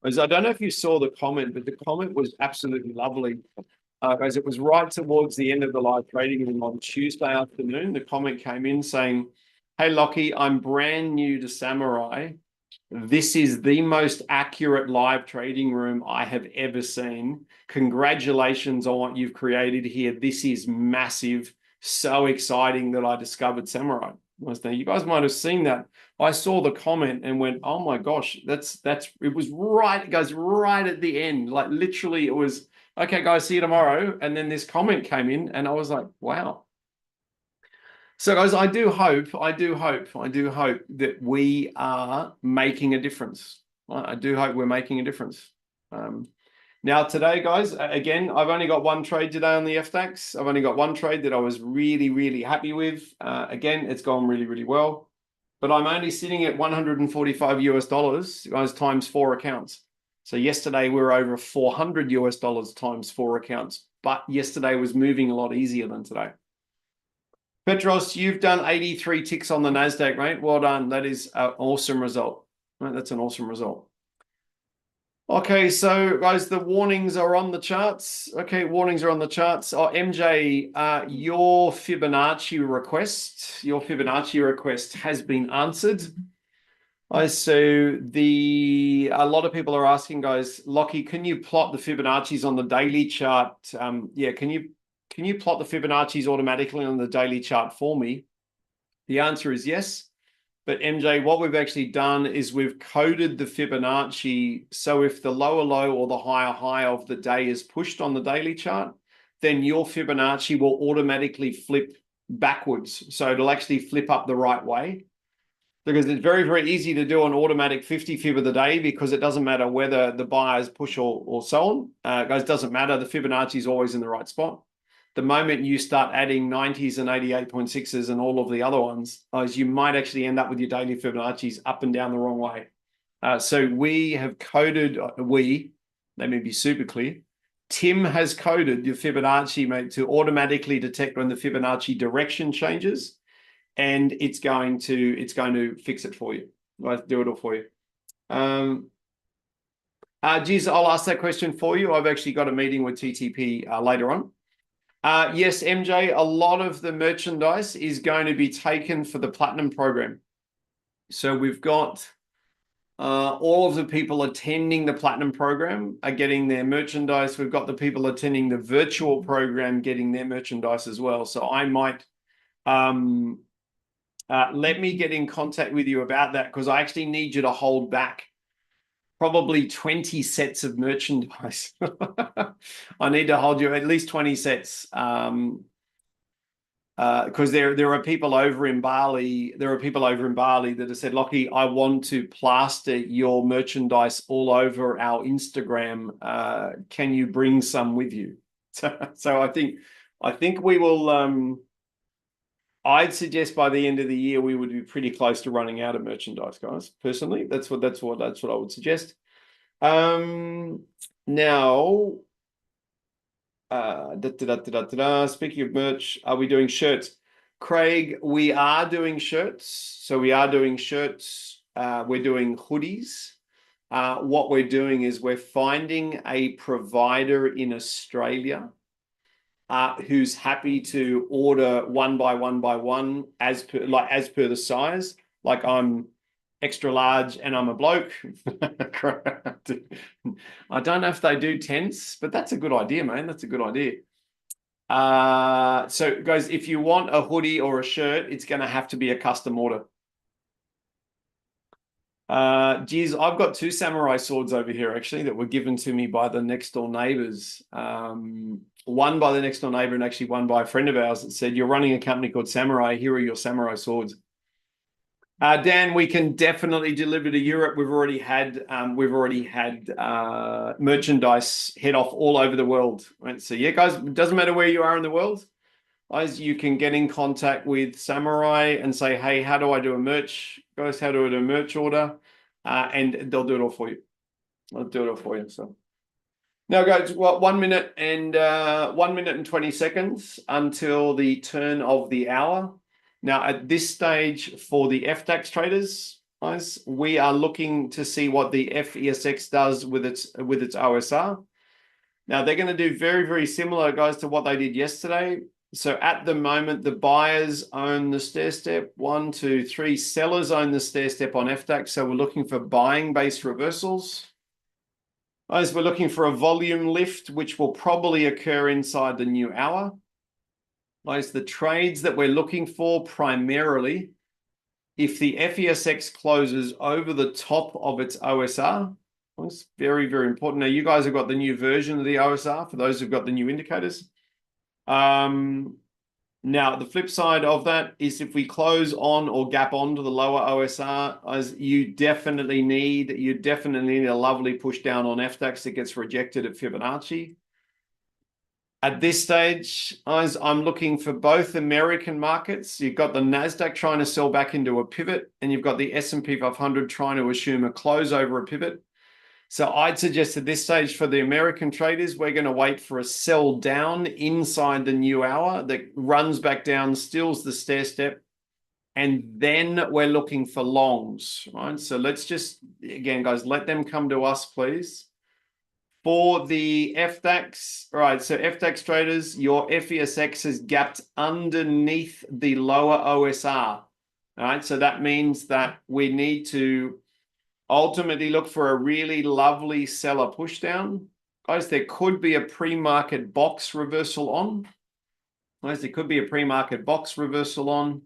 As I don't know if you saw the comment, but the comment was absolutely lovely. Guys, it was right towards the end of the live trading room on Tuesday afternoon. The comment came in saying, "Hey, Lockie, I'm brand new to Samurai. This is the most accurate live trading room I have ever seen. Congratulations on what you've created here. This is massive. So exciting that I discovered Samurai." You guys might have seen that. I saw the comment and went, "Oh my gosh, it was right." It goes right at the end. Like literally it was, "Okay, guys, see you tomorrow." And then this comment came in and I was like, wow. So guys, I do hope that we are making a difference. I do hope we're making a difference. Now today, guys, again, I've only got one trade today on the FDAX. I've only got one trade that I was really, really happy with. Again, it's gone really, really well. But I'm only sitting at $145 guys, times 4 accounts. So yesterday we were over $400 times 4 accounts. But yesterday was moving a lot easier than today. Petros, you've done 83 ticks on the NASDAQ, mate. Well done. That is an awesome result. Right, that's an awesome result. Okay, so guys, the warnings are on the charts. Okay, warnings are on the charts. Oh, MJ, your Fibonacci request has been answered. So a lot of people are asking, guys, Lockie, can you plot the Fibonacci's on the daily chart? Yeah, can you plot the Fibonacci's automatically on the daily chart for me? The answer is yes. But MJ, what we've actually done is we've coded the Fibonacci. So if the lower low or the higher high of the day is pushed on the daily chart, then your Fibonacci will automatically flip backwards. So it'll actually flip up the right way. Because it's very, very easy to do an automatic 50 fib of the day because it doesn't matter whether the buyers push or so on. Guys, doesn't matter. The Fibonacci is always in the right spot. The moment you start adding 90s and 88.6s and all of the other ones, you might actually end up with your daily Fibonacci's up and down the wrong way. So we have coded, let me be super clear. Tim has coded your Fibonacci, mate, to automatically detect when the Fibonacci direction changes, and it's going to fix it for you. I'll do it all for you. Geez, I'll ask that question for you. I've actually got a meeting with TTP later on. Yes, MJ, a lot of the merchandise is going to be taken for the Platinum program. So we've got all of the people attending the Platinum program are getting their merchandise. We've got the people attending the virtual program getting their merchandise as well. So I might let me get in contact with you about that because I actually need you to hold back probably 20 sets of merchandise. I need to hold you at least 20 sets. Because there are people over in Bali. There are people over in Bali that have said, "Lockie, I want to plaster your merchandise all over our Instagram. Can you bring some with you?" So I think we will. I'd suggest by the end of the year we would be pretty close to running out of merchandise, guys. Personally, that's what I would suggest. Now. Speaking of merch, are we doing shirts? Craig, we are doing shirts. So we are doing shirts. We're doing hoodies. What we're doing is we're finding a provider in Australia who's happy to order one by one as per the size. Like I'm extra large and I'm a bloke. I don't know if they do tents, but that's a good idea, man. That's a good idea. So guys, if you want a hoodie or a shirt, it's going to have to be a custom order. Geez, I've got 2 samurai swords over here actually that were given to me by the next door neighbors. one by the next door neighbor and actually one by a friend of ours that said, "You're running a company called Samurai. Here are your samurai swords." Dan, we can definitely deliver to Europe. We've already had merchandise head off all over the world. Right? So yeah, guys, it doesn't matter where you are in the world. Guys, you can get in contact with Samurai and say, "Hey, how do I do a merch? Guys, how do I do a merch order?" And they'll do it all for you. I'll do it all for you. So now, guys, what 1 minute and 1 minute and 20 seconds until the turn of the hour. Now, at this stage for the FDAX traders, guys, we are looking to see what the FESX does with its OSR. Now, they're going to do very, very similar, guys, to what they did yesterday. So at the moment, the buyers own the stair step. 1, 2, 3. Sellers own the stair step on FDAX. So we're looking for buying based reversals. Guys, we're looking for a volume lift, which will probably occur inside the new hour. Guys, the trades that we're looking for primarily, if the FESX closes over the top of its OSR, it's very, very important. Now, you guys have got the new version of the OSR for those who've got the new indicators. Now, the flip side of that is if we close on or gap onto the lower OSR, as you definitely need a lovely push down on FDAX that gets rejected at Fibonacci. At this stage, guys, I'm looking for both American markets. You've got the NASDAQ trying to sell back into a pivot, and you've got the S&P 500 trying to assume a close over a pivot. So I'd suggest at this stage for the American traders, we're going to wait for a sell down inside the new hour that runs back down, steals the stair step, and then we're looking for longs, right? So let's just, again, guys, let them come to us, please. For the FDAX, right, so FDAX traders, your FESX has gapped underneath the lower OSR, all right? So that means that we need to ultimately look for a really lovely seller pushdown. Guys, there could be a pre-market box reversal on. Guys, there could be a pre-market box reversal on.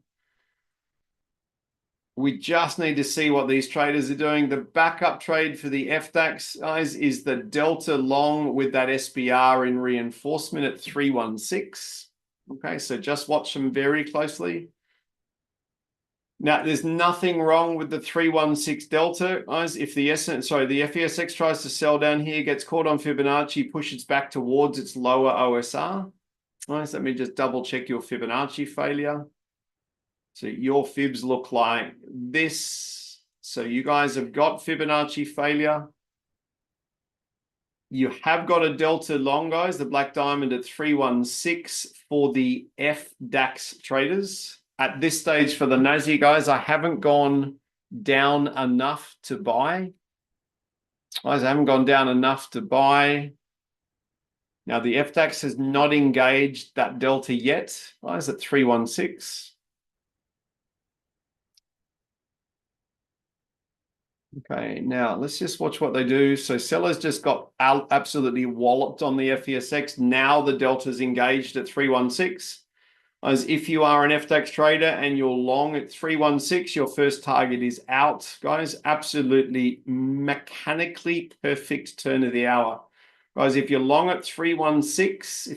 We just need to see what these traders are doing. The backup trade for the FDAX, guys, is the delta long with that SBR in reinforcement at 316. Okay, so just watch them very closely. Now, there's nothing wrong with the 316 delta, guys. If the FESX tries to sell down here, gets caught on Fibonacci, pushes back towards its lower OSR. Guys, let me just double check your Fibonacci failure. So your fibs look like this. So you guys have got Fibonacci failure. You have got a delta long, guys, the black diamond at 316 for the FDAX traders. At this stage for the Nazi guys, I haven't gone down enough to buy. Guys, I haven't gone down enough to buy. Now the FDAX has not engaged that delta yet. Guys, at 316. Okay, now let's just watch what they do. So sellers just got absolutely walloped on the FESX. Now the delta's engaged at 316. As if you are an FDAX trader and you're long at 316, your first target is out, guys. Absolutely mechanically perfect turn of the hour. Guys, if you're long at 316,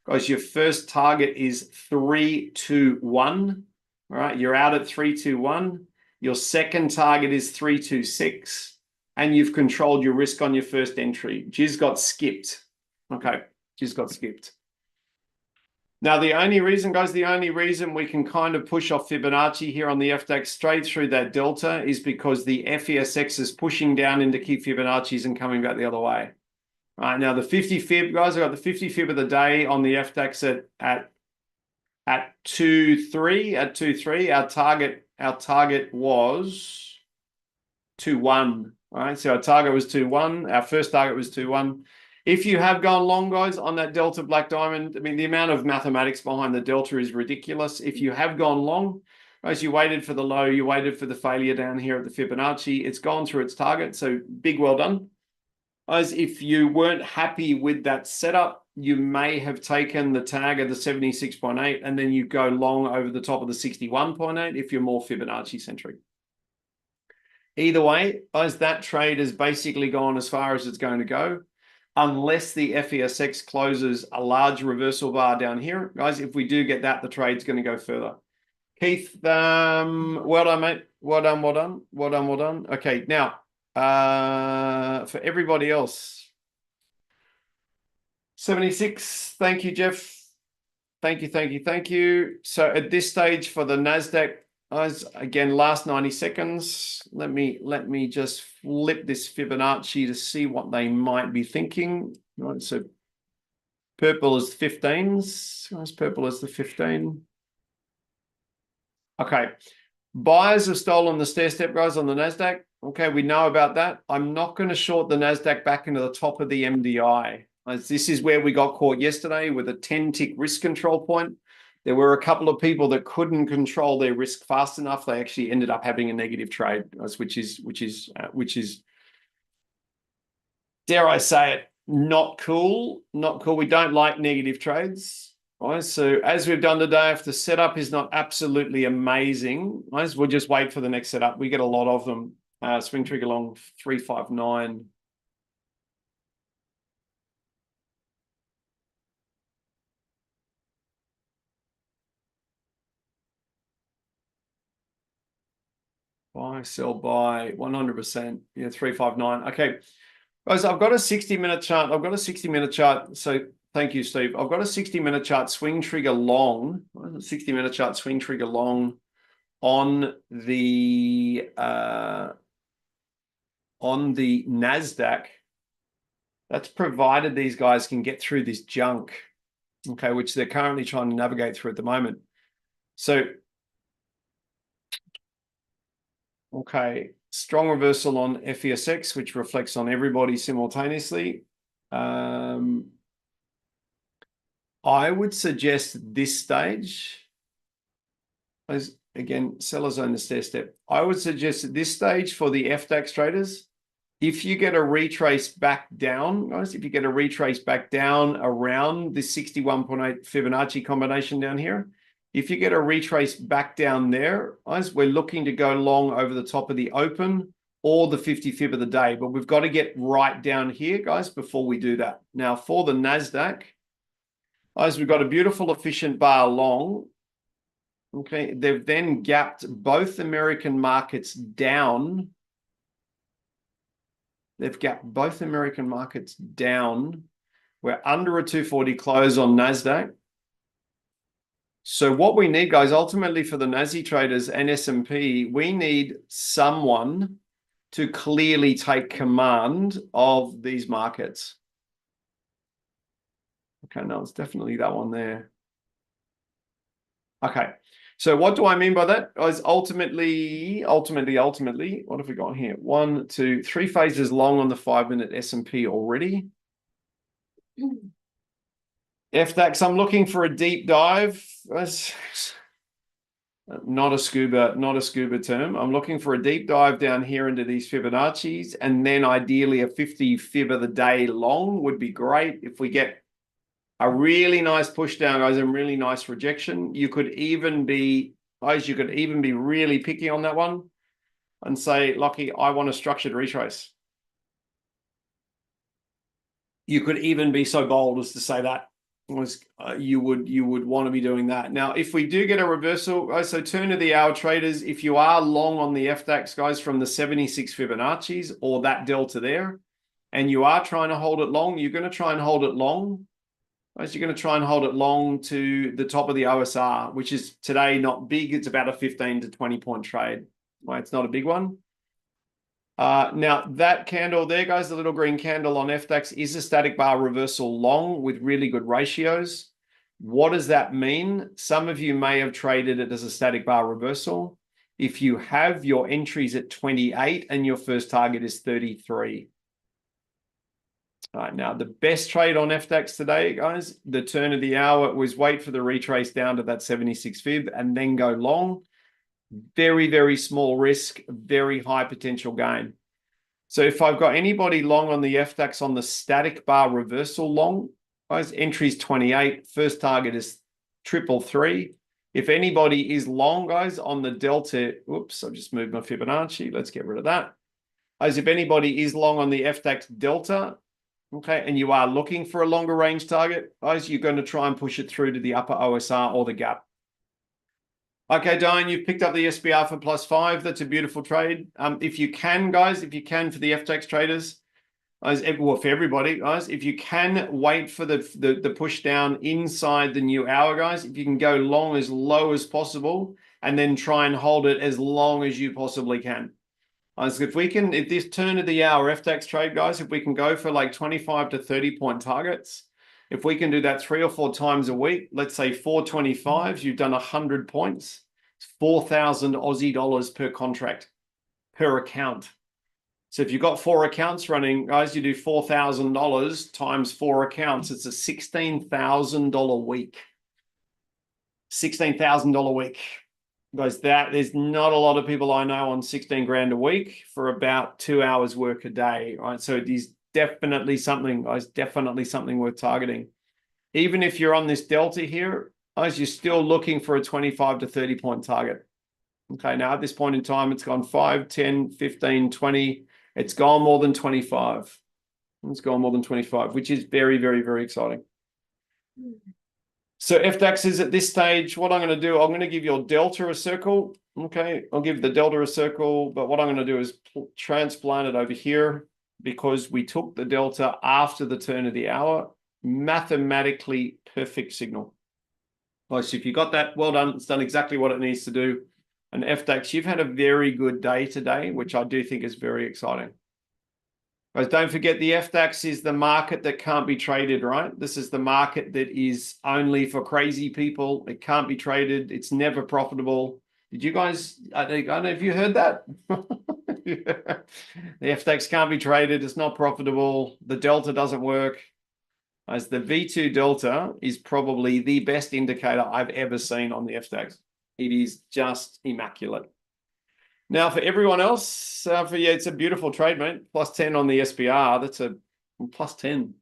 guys, your first target is 321. All right, you're out at 321. Your second target is 326, and you've controlled your risk on your first entry. Jizz got skipped. Okay, Jizz got skipped. Now, the only reason we can kind of push off Fibonacci here on the FDAX straight through that delta is because the FESX is pushing down into key Fibonacci's and coming back the other way. All right, now the 50 fib, guys, I got the 50 fib of the day on the FDAX at 2.3. Our target was 2.1. All right, so our target was 2.1. Our first target was 2.1. If you have gone long, guys, on that delta black diamond, I mean, the amount of mathematics behind the delta is ridiculous. If you have gone long, guys, you waited for the low, you waited for the failure down here at the Fibonacci. It's gone through its target, so big well done. Guys, if you weren't happy with that setup, you may have taken the tag of the 76.8 and then you go long over the top of the 61.8 if you're more Fibonacci centric. Either way, guys, that trade has basically gone as far as it's going to go. unless the FESX closes a large reversal bar down here. Guys, if we do get that, the trade's going to go further. Keith, well done, mate. Well done, well done, well done, well done. Okay, now, for everybody else, 76, thank you, Jeff. Thank you, thank you, thank you. So at this stage for the NASDAQ, guys, again, last 90 seconds. Let me just flip this Fibonacci to see what they might be thinking. All right, so purple is 15s. Guys, purple is the 15. Okay. Buyers have stolen the stair step, guys, on the NASDAQ. Okay, we know about that. I'm not going to short the NASDAQ back into the top of the MDI. As this is where we got caught yesterday with a 10-tick risk control point. There were a couple of people that couldn't control their risk fast enough. They actually ended up having a negative trade, which is, dare I say it, not cool. Not cool. We don't like negative trades. Right, so as we've done today, if the setup is not absolutely amazing, right, we'll just wait for the next setup. We get a lot of them. Swing trigger long 359. Buy, sell, buy, 100%. Yeah, 359. Okay, guys, I've got a 60-minute chart. I've got a 60-minute chart. So thank you, Steve. I've got a 60-minute chart swing trigger long. 60-minute chart swing trigger long on the NASDAQ. That's provided these guys can get through this junk, okay, which they're currently trying to navigate through at the moment. So, okay, strong reversal on FESX, which reflects on everybody simultaneously. I would suggest this stage, as again, sellers own the stair step. I would suggest at this stage for the FDAX traders, if you get a retrace back down, guys, if you get a retrace back down around this 61.8 Fibonacci combination down here, if you get a retrace back down there, guys, we're looking to go long over the top of the open or the 50 fib of the day, but we've got to get right down here, guys, before we do that. Now, for the NASDAQ, guys, we've got a beautiful efficient bar long. Okay, they've then gapped both American markets down. They've gapped both American markets down. We're under a 240 close on NASDAQ. So what we need, guys, ultimately for the Nazi traders and S&P, we need someone to clearly take command of these markets. Okay, no, it's definitely that one there. Okay, so what do I mean by that? Guys, ultimately, what have we got here? 1, 2, 3 phases long on the 5-minute S&P already. FDAX, I'm looking for a deep dive. Not a scuba term. I'm looking for a deep dive down here into these Fibonacci's, and then ideally a 50 fib of the day long would be great. If we get a really nice push down, guys, and really nice rejection, you could even be, guys, you could even be really picky on that one and say, Lockie, I want a structured retrace. You could even be so bold as to say that. You would want to be doing that. Now, if we do get a reversal, so turn of the hour traders, if you are long on the FDAX, guys, from the 76 Fibonacci's or that delta there, and you are trying to hold it long, you're going to try and hold it long. Guys, you're going to try and hold it long to the top of the OSR, which is today not big. It's about a 15 to 20 point trade. Right, it's not a big one. Now, that candle there, guys, the little green candle on FDAX is a static bar reversal long with really good ratios. What does that mean? Some of you may have traded it as a static bar reversal. If you have, your entries at 28 and your first target is 33. All right, now the best trade on FDAX today, guys, the turn of the hour was wait for the retrace down to that 76 fib and then go long. Very, very small risk, very high potential gain. So if I've got anybody long on the FDAX on the static bar reversal long, guys, entries 28, first target is 333. If anybody is long, guys, on the delta, oops, I've just moved my Fibonacci. Let's get rid of that. Guys, if anybody is long on the FDAX delta, okay, and you are looking for a longer range target, guys, you're going to try and push it through to the upper OSR or the gap. Okay, Diane, you've picked up the SBR for +5. That's a beautiful trade. If you can, guys, if you can for the FTX traders, well, for everybody, guys, if you can wait for the push down inside the new hour, guys, if you can go long as low as possible and then try and hold it as long as you possibly can. If this turn of the hour FTX trade, guys, if we can go for like 25 to 30 point targets, if we can do that 3 or 4 times a week, let's say 425s, you've done 100 points, 4,000 Aussie dollars per contract, per account. So if you've got 4 accounts running, guys, you do $4,000 times 4 accounts. It's a $16,000 week. $16,000 week. Guys, there's not a lot of people I know on 16 grand a week for about 2 hours work a day, right? So it is definitely something, guys, definitely something worth targeting. Even if you're on this delta here, guys, you're still looking for a 25 to 30 point target. Okay, now at this point in time, it's gone 5, 10, 15, 20. It's gone more than 25. It's gone more than 25, which is very, very, very exciting. So FDAX is at this stage, what I'm going to do, I'm going to give your delta a circle. Okay, I'll give the delta a circle, but what I'm going to do is transplant it over here because we took the delta after the turn of the hour. Mathematically perfect signal. Right, so if you got that, well done. It's done exactly what it needs to do. And FDAX, you've had a very good day today, which I do think is very exciting. Guys, don't forget the FDAX is the market that can't be traded, right? This is the market that is only for crazy people. It can't be traded. It's never profitable. Did you guys, I don't know if you heard that. The FDAX can't be traded. It's not profitable. The delta doesn't work. As the V2 delta is probably the best indicator I've ever seen on the FDAX. It is just immaculate. Now, for everyone else, it's a beautiful trade, mate. +10 on the SBR. That's a +10,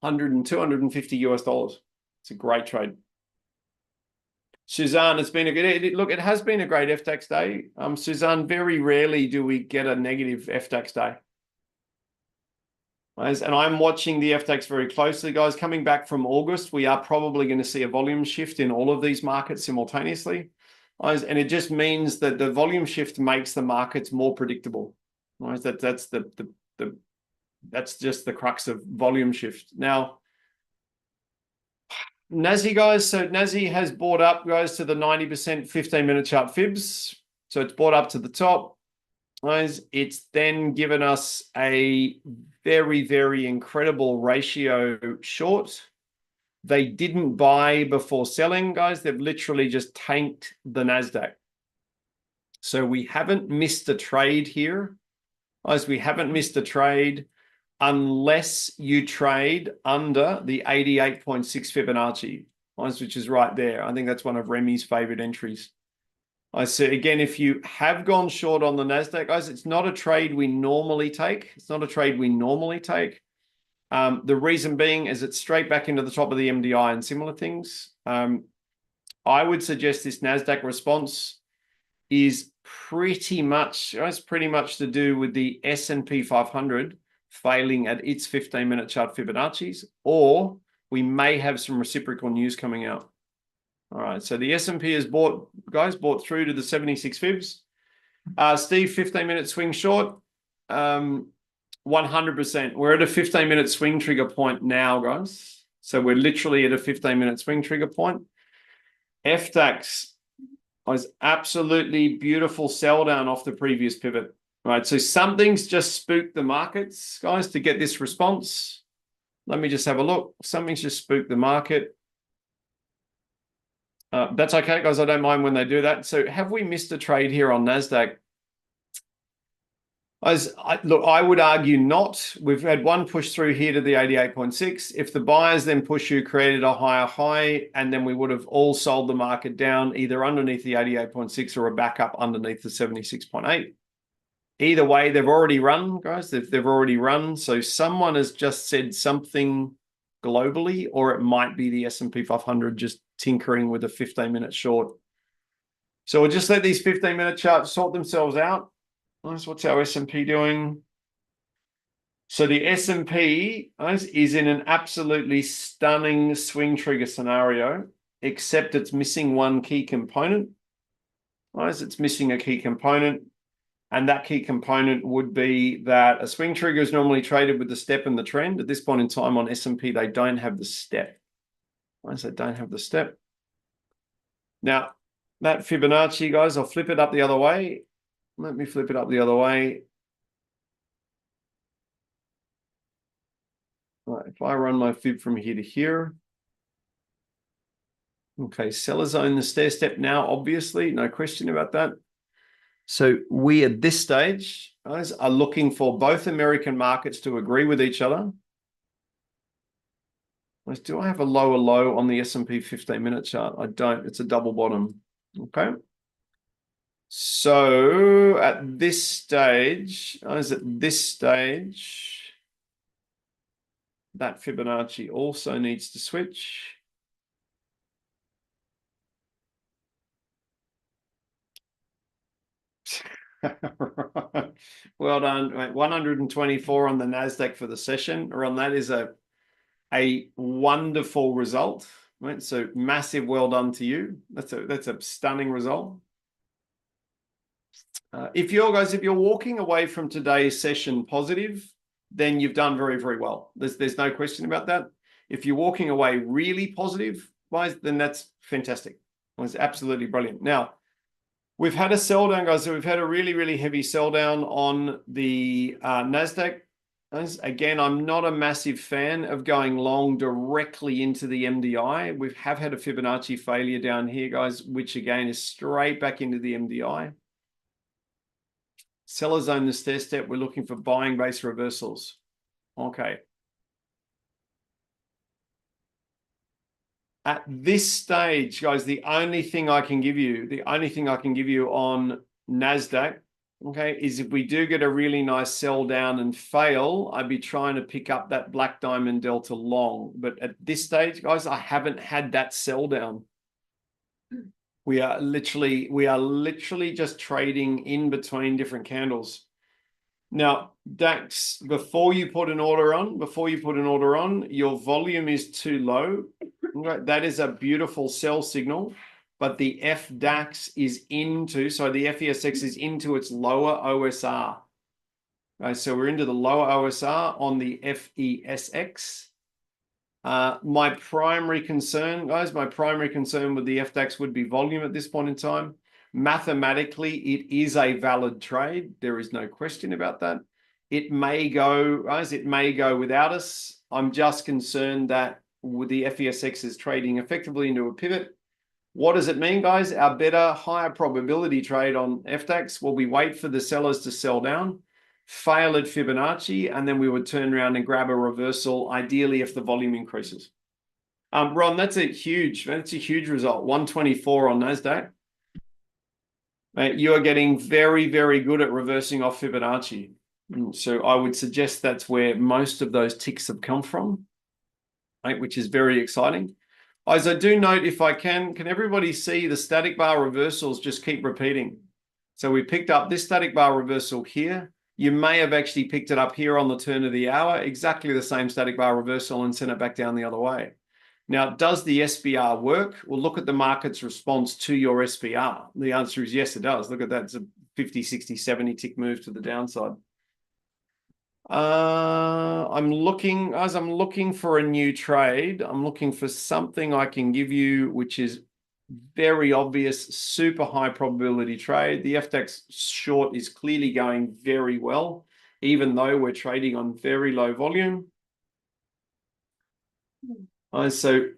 100 and 250 US dollars. It's a great trade. Suzanne, it's been a good look. It has been a great FTX day. Suzanne, very rarely do we get a negative FTX day. And I'm watching the FTX very closely, guys. Coming back from August, we are probably going to see a volume shift in all of these markets simultaneously. And it just means that the volume shift makes the markets more predictable. Right? That's just the crux of volume shift. Now, Nazi, guys, so Nazi has bought up, guys, to the 90% 15-minute chart fibs. So it's bought up to the top. Guys, it's then given us a very, very incredible ratio short. They didn't buy before selling, guys. They've literally just tanked the NASDAQ. So we haven't missed a trade here. Guys, we haven't missed a trade unless you trade under the 88.6 Fibonacci, guys, which is right there. I think that's one of Remy's favorite entries. I say again, if you have gone short on the NASDAQ, guys, it's not a trade we normally take. It's not a trade we normally take. The reason being is it's straight back into the top of the MDI and similar things. I would suggest this NASDAQ response is pretty much to do with the S&P 500 failing at its 15-minute chart Fibonacci's, or we may have some reciprocal news coming out. All right, so the S&P has bought through to the 76 fibs. Steve, 15-minute swing short. 100%. We're at a 15-minute swing trigger point now, guys. So we're literally at a 15-minute swing trigger point. FTAX was absolutely beautiful sell down off the previous pivot. Right, so something's just spooked the markets, guys, to get this response. Let me just have a look. Something's just spooked the market. That's okay, guys. I don't mind when they do that. So have we missed a trade here on NASDAQ? Look, I would argue not. We've had one push through here to the 88.6. If the buyers then push you, created a higher high, and then we would have all sold the market down either underneath the 88.6 or a backup underneath the 76.8. Either way, they've already run, guys. They've already run. So someone has just said something globally, or it might be the S&P 500 just tinkering with a 15-minute short. So we'll just let these 15-minute charts sort themselves out. What's our S&P doing? So the S&P guys, is in an absolutely stunning swing trigger scenario, except it's missing one key component. Guys, it's missing a key component. And that key component would be that a swing trigger is normally traded with the step and the trend. At this point in time on S&P, they don't have the step. Guys, they don't have the step. Now, that Fibonacci, guys, I'll flip it up the other way. Let me flip it up the other way. Right, if I run my fib from here to here. Okay, sellers own the stair step now, obviously, no question about that. So we at this stage, guys, are looking for both American markets to agree with each other. Do I have a lower low on the S&P 15-minute chart? I don't. It's a double bottom. Okay. So at this stage, guys, at this stage, that Fibonacci also needs to switch. Well done. 124 on the NASDAQ for the session. Ron, that is a wonderful result. Right? So massive well done to you. That's a stunning result. If you're walking away from today's session positive, then you've done very, very well. There's no question about that. If you're walking away really positive, guys, then that's fantastic. It's absolutely brilliant. Now, we've had a sell down, guys. So we've had a really, really heavy sell down on the NASDAQ. Again, I'm not a massive fan of going long directly into the MDI. We have had a Fibonacci failure down here, guys, which again is straight back into the MDI. Sellers own the stair step. We're looking for buying base reversals. Okay. At this stage, guys, the only thing I can give you on NASDAQ, okay, is if we do get a really nice sell down and fail, I'd be trying to pick up that black diamond delta long. But at this stage, guys, I haven't had that sell down. We are literally just trading in between different candles. Now, DAX, before you put an order on, your volume is too low. Right? That is a beautiful sell signal, but the FDAX is so the FESX is into its lower OSR. Right, so we're into the lower OSR on the FESX. My primary concern, guys, with the FDAX would be volume at this point in time. Mathematically, it is a valid trade. There is no question about that. It may go, guys, without us. I'm just concerned that the FESX is trading effectively into a pivot. What does it mean, guys? Our better, higher probability trade on FDAX will be wait for the sellers to sell down, fail at Fibonacci, and then we would turn around and grab a reversal, ideally if the volume increases. Ron, that's a huge result. 124 on NASDAQ. You are getting very, very good at reversing off Fibonacci. So I would suggest that's where most of those ticks have come from, right, which is very exciting. As I do note, if I can everybody see the static bar reversals just keep repeating? So we picked up this static bar reversal here. You may have actually picked it up here on the turn of the hour, exactly the same static bar reversal, and sent it back down the other way. Now, does the SBR work? Well, look at the market's response to your SBR. The answer is yes, it does. Look at that. It's a 50, 60, 70 tick move to the downside. I'm looking for a new trade. I'm looking for something I can give you, which is very obvious, super high probability trade. The FDAX short is clearly going very well, even though we're trading on very low volume. So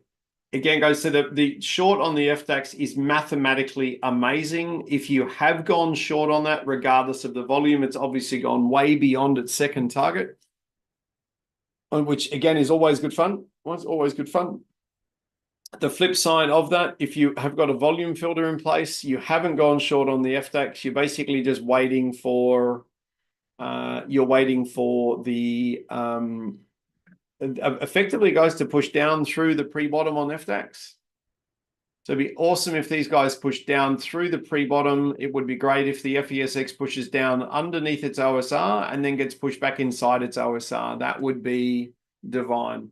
again, guys, so the short on the FDAX is mathematically amazing. If you have gone short on that, regardless of the volume, it's obviously gone way beyond its second target, which again is always good fun. Well, it's always good fun. The flip side of that, if you have got a volume filter in place, you haven't gone short on the FDAX, you're basically just waiting for the effectively, guys, to push down through the pre-bottom on FDAX. So it'd be awesome if these guys push down through the pre-bottom. It would be great if the FESX pushes down underneath its OSR and then gets pushed back inside its OSR. That would be divine.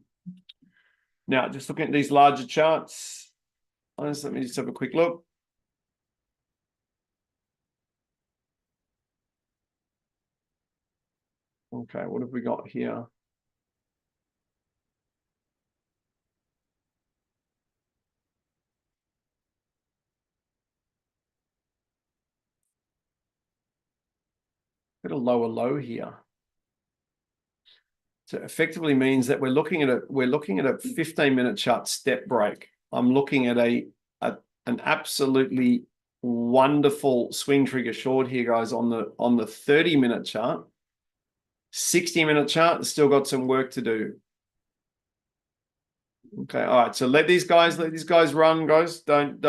Now, just looking at these larger charts, let me just have a quick look. Okay, what have we got here? Got a lower low here. So effectively means that we're looking at a 15-minute chart step break. I'm looking at an absolutely wonderful swing trigger short here, guys, on the 30-minute chart. 60-minute chart, still got some work to do. Okay, all right. So let these guys run, guys. Don't.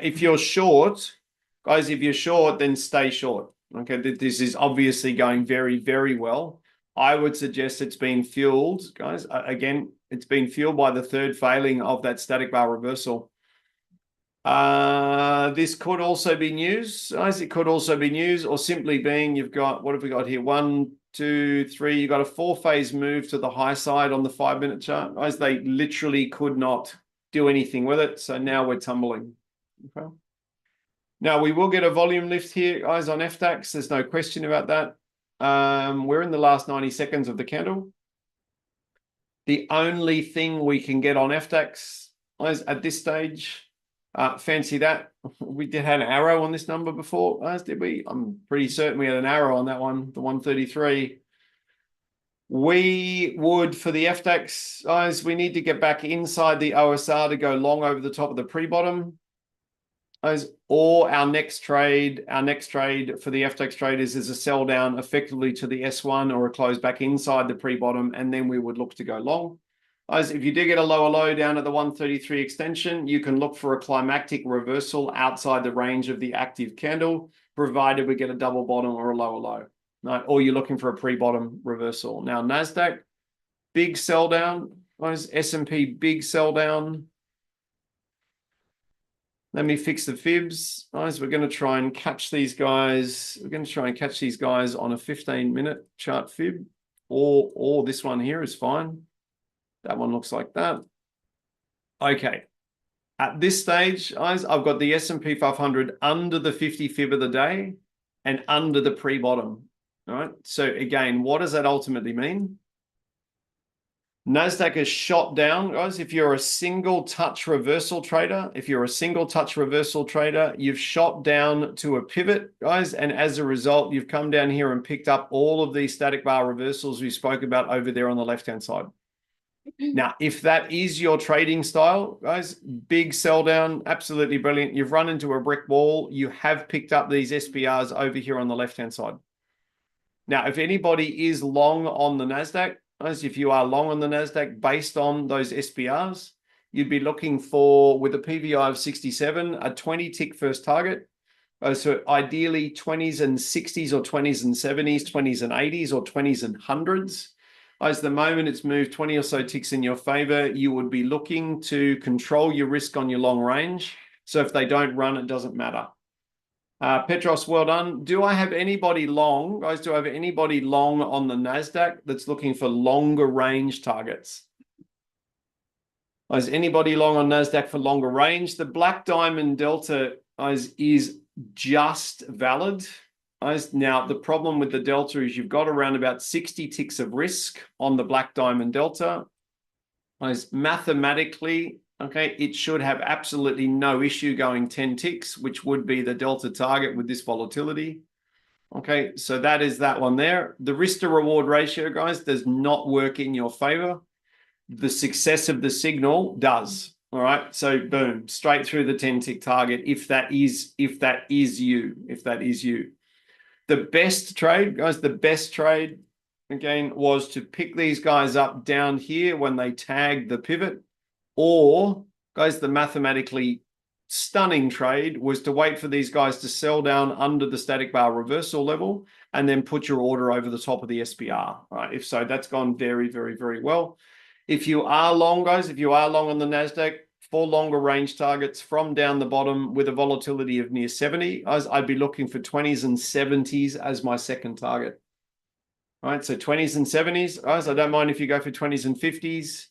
If you're short, guys, if you're short, then stay short. Okay, this is obviously going very, very well. I would suggest it's been fueled, guys. Again, it's been fueled by the third failing of that static bar reversal. This could also be news, guys. It could also be news, or simply being you've got, what have we got here? 1, 2, 3. You've got a 4-phase move to the high side on the 5-minute chart, guys. They literally could not do anything with it. So now we're tumbling. Okay. Now we will get a volume lift here, guys, on FDAX. There's no question about that. We're in the last 90 seconds of the candle. The only thing we can get on FDAX guys, at this stage, fancy that. We did have an arrow on this number before, guys, did we? I'm pretty certain we had an arrow on that one, the 133. We would, for the FDAX, guys, we need to get back inside the OSR to go long over the top of the pre-bottom. Or our next trade for the FDAX traders is a sell down effectively to the S1 or a close back inside the pre-bottom, and then we would look to go long. Guys, if you do get a lower low down at the 133 extension, you can look for a climactic reversal outside the range of the active candle, provided we get a double bottom or a lower low. Right? Or you're looking for a pre-bottom reversal. Now, NASDAQ, big sell down. Guys, S&P, big sell down. Let me fix the fibs. Guys, we're going to try and catch these guys. We're going to try and catch these guys on a 15-minute chart fib. Or this one here is fine. That one looks like that. Okay. At this stage, guys, I've got the S&P 500 under the 50 fib of the day and under the pre-bottom. All right. So again, what does that ultimately mean? NASDAQ is shot down, guys. If you're a single touch reversal trader, you've shot down to a pivot, guys. And as a result, you've come down here and picked up all of these static bar reversals we spoke about over there on the left-hand side. Now, if that is your trading style, guys, big sell down, absolutely brilliant. You've run into a brick wall. You have picked up these SPRs over here on the left-hand side. Now, if anybody is long on the NASDAQ, guys, if you are long on the NASDAQ based on those SPRs, you'd be looking for, with a PVI of 67, a 20-tick first target. So ideally 20s and 60s or 20s and 70s, 20s and 80s or 20s and 100s. As the moment it's moved 20 or so ticks in your favor, you would be looking to control your risk on your long range. So if they don't run, it doesn't matter. Petros, well done. Do I have anybody long, guys? Do I have anybody long on the NASDAQ that's looking for longer range targets? Is anybody long on NASDAQ for longer range? The Black Diamond Delta is just valid. Now, the problem with the Delta is you've got around about 60 ticks of risk on the Black Diamond Delta. Mathematically, okay, it should have absolutely no issue going 10 ticks, which would be the Delta target with this volatility. Okay, so that is that one there. The risk to reward ratio, guys, does not work in your favor. The success of the signal does. All right, so boom, straight through the 10-tick target if that is you. The best trade, guys, again, was to pick these guys up down here when they tagged the pivot, or, guys, the mathematically stunning trade was to wait for these guys to sell down under the static bar reversal level and then put your order over the top of the SPR. Right? If so, that's gone very, very, very well. If you are long, guys, if you are long on the NASDAQ, for longer range targets from down the bottom with a volatility of near 70. I'd be looking for 20s and 70s as my second target. All right, so 20s and 70s, guys. I don't mind if you go for 20s and 50s.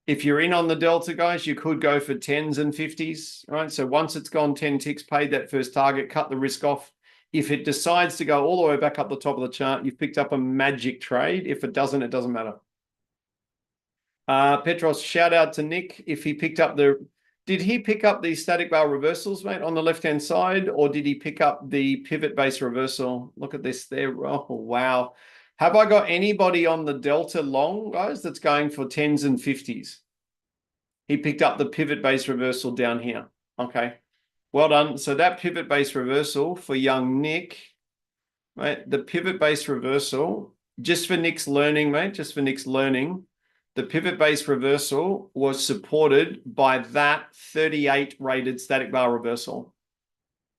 If you're in on the delta, guys, you could go for 10s and 50s. All right, so once it's gone 10 ticks, paid that first target, cut the risk off. If it decides to go all the way back up the top of the chart, you've picked up a magic trade. If it doesn't matter. Petros, shout out to Nick. If he picked up did he pick up the static bar reversals, mate, on the left-hand side, or did he pick up the pivot base reversal? Look at this there. Oh, wow. Have I got anybody on the delta long, guys, that's going for 10s and 50s? He picked up the pivot base reversal down here. Okay. Well done. So that pivot base reversal for young Nick, right? The pivot base reversal, just for Nick's learning, mate, just for Nick's learning, the pivot base reversal was supported by that 38 rated static bar reversal.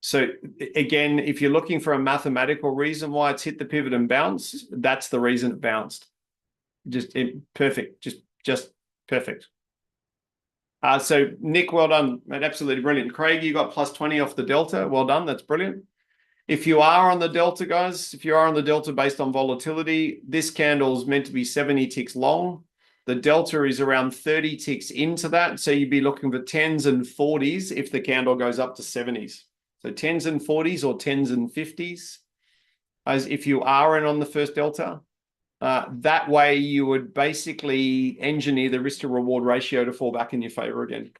So again, if you're looking for a mathematical reason why it's hit the pivot and bounced, that's the reason it bounced. Perfect. Just perfect. So Nick, well done, mate. Absolutely brilliant. Craig, you got plus 20 off the delta. Well done. That's brilliant. If you are on the delta, guys, if you are on the delta based on volatility, this candle is meant to be 70 ticks long. The delta is around 30 ticks into that. So you'd be looking for 10s and 40s if the candle goes up to 70s. So 10s and 40s or 10s and 50s, as if you are in on the first delta. That way you would basically engineer the risk to reward ratio to fall back in your favor again,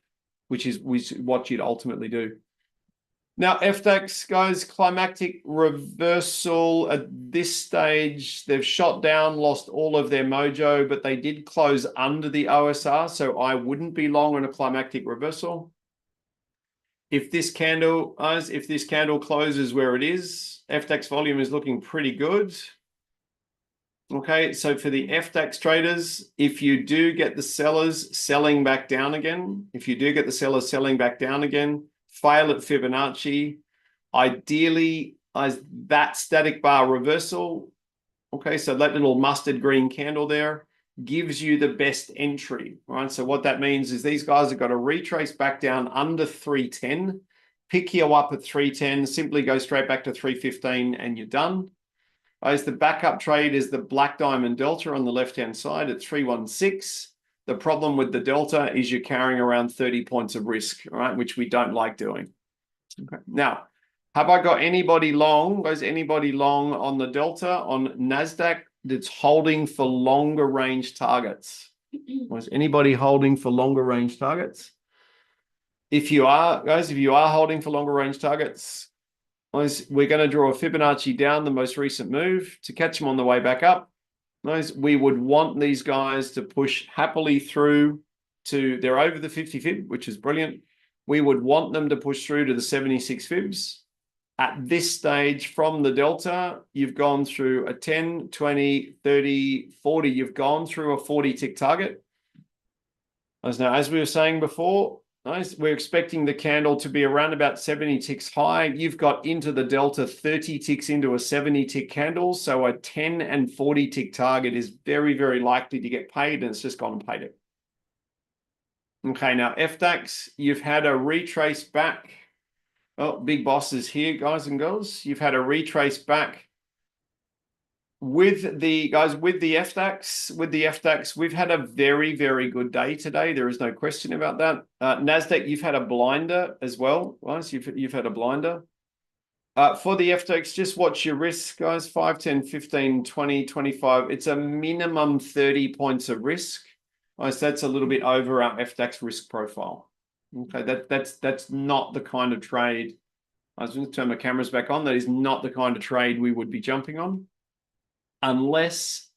which is what you'd ultimately do. Now, FDAX, guys, climactic reversal at this stage. They've shot down, lost all of their mojo, but they did close under the OSR, so I wouldn't be long on a climactic reversal. If this candle closes where it is, FDAX volume is looking pretty good. Okay, so for the FDAX traders, if you do get the sellers selling back down again, fail at Fibonacci, ideally as that static bar reversal, okay, so that little mustard green candle there gives you the best entry, right? So what that means is these guys have got to retrace back down under 310, pick you up at 310, simply go straight back to 315 and you're done. As the backup trade is the black diamond delta on the left-hand side at 316. The problem with the delta is you're carrying around 30 points of risk, right? Which we don't like doing. Okay. Now, have I got anybody long? Guys, anybody long on the delta on NASDAQ that's holding for longer range targets? Was anybody holding for longer range targets? If you are, guys, if you are holding for longer range targets, we're going to draw a Fibonacci down the most recent move to catch them on the way back up. We would want these guys to push happily through to, they're over the 50 fib, which is brilliant. We would want them to push through to the 76 fibs. At this stage from the delta, you've gone through a 10, 20, 30, 40. You've gone through a 40 tick target. As we were saying before, we're expecting the candle to be around about 70 ticks high. You've got into the delta 30 ticks into a 70 tick candle. So a 10 and 40 tick target is very, very likely to get paid, and it's just gone and paid it. Okay, now FDAX, you've had a retrace back. Oh, Big Boss is here, guys and girls. You've had a retrace back. With the FDAX, we've had a very, very good day today. There is no question about that. NASDAQ, you've had a blinder as well, guys. You've had a blinder. For the FDAX, just watch your risks, guys. 5, 10, 15, 20, 25. It's a minimum 30 points of risk. Guys, that's a little bit over our FDAX risk profile. Okay, that's not the kind of trade. I was going to turn my cameras back on. That is not the kind of trade we would be jumping on. Unless,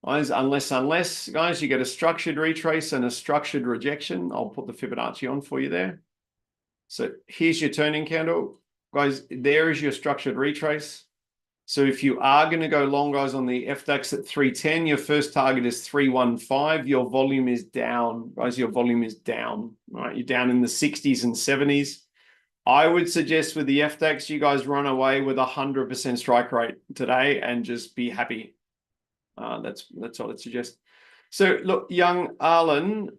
guys, you get a structured retrace and a structured rejection. I'll put the Fibonacci on for you there. So here's your turning candle. Guys, there is your structured retrace. So if you are going to go long, guys, on the FDAX at 310, your first target is 315. Your volume is down, guys. Your volume is down, right? You're down in the 60s and 70s. I would suggest with the FDAX, you guys run away with 100% strike rate today and just be happy. That's what I'd suggest. So look, young Arlen,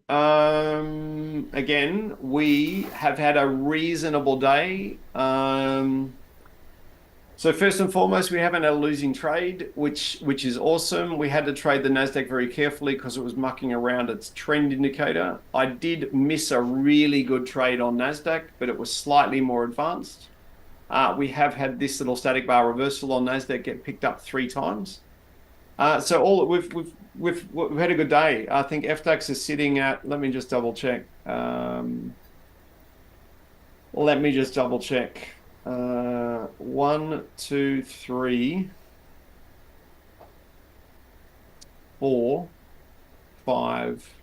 again, we have had a reasonable day. So first and foremost, we haven't had a losing trade, which is awesome. We had to trade the Nasdaq very carefully because it was mucking around its trend indicator. I did miss a really good trade on Nasdaq, but it was slightly more advanced. We have had this little static bar reversal on Nasdaq get picked up 3 times. So all we've had a good day. I think FDAX is sitting at. Let me just double check. Let me just double check. 1, 2, 3, 4, 5.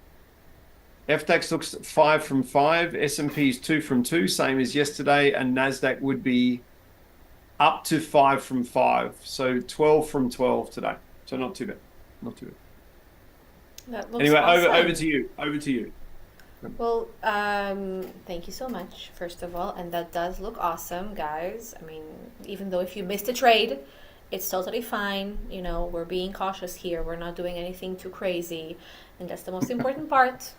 FDAX looks 5 from 5. S&P is 2 from 2, same as yesterday, and Nasdaq would be up to 5 from 5. So 12 from 12 today. So not too bad. Not too bad. That looks Anyway, awesome. over to you. Over to you. Well, thank you so much, first of all. And that does look awesome, guys. I mean, even though if you missed a trade, it's totally fine. You know, we're being cautious here. We're not doing anything too crazy. And that's the most important part.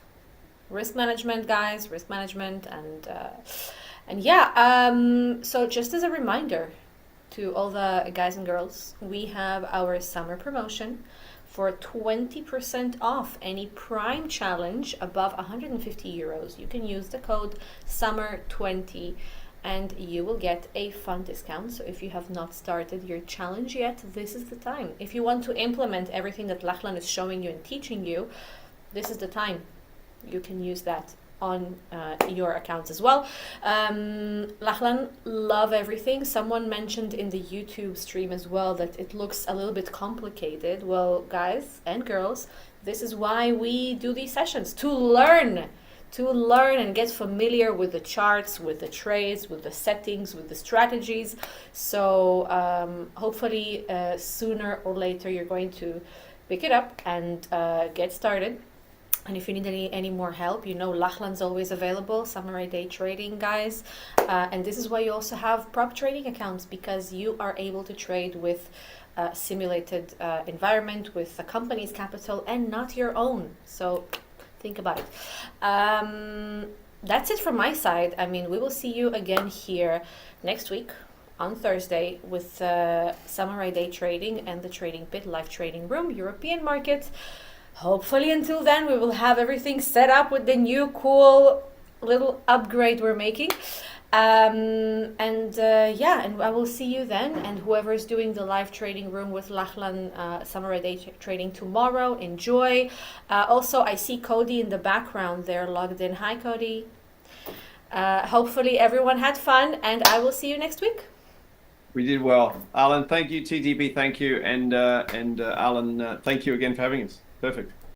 Risk management, guys, risk management. And yeah, so just as a reminder to all the guys and girls, we have our summer promotion for 20% off any Prime challenge above 150 euros. You can use the code SUMMER20 and you will get a fun discount. So if you have not started your challenge yet, this is the time. If you want to implement everything that Lachlan is showing you and teaching you, this is the time. You can use that on your accounts as well. Lachlan, love everything. Someone mentioned in the YouTube stream as well that it looks a little bit complicated. Well, guys and girls, this is why we do these sessions, to learn and get familiar with the charts, with the trades, with the settings, with the strategies. So hopefully sooner or later you're going to pick it up and get started. And if you need any more help, you know Lachlan's always available, Samurai Day Trading, guys. And this is why you also have prop trading accounts, because you are able to trade with a simulated environment, with the company's capital and not your own. So think about it. That's it from my side. I mean, we will see you again here next week on Thursday with Samurai Day Trading and the Trading Pit Live Trading Room, European market. Hopefully until then we will have everything set up with the new cool little upgrade we're making. Yeah, and I will see you then, and whoever is doing the live trading room with Lachlan Samurai Day Trading tomorrow, enjoy. Also, I see Cody in the background there logged in. Hi, Cody. Hopefully everyone had fun, and I will see you next week. We did well. Alan, thank you. TTP, thank you. And Alan, thank you again for having us. Perfect.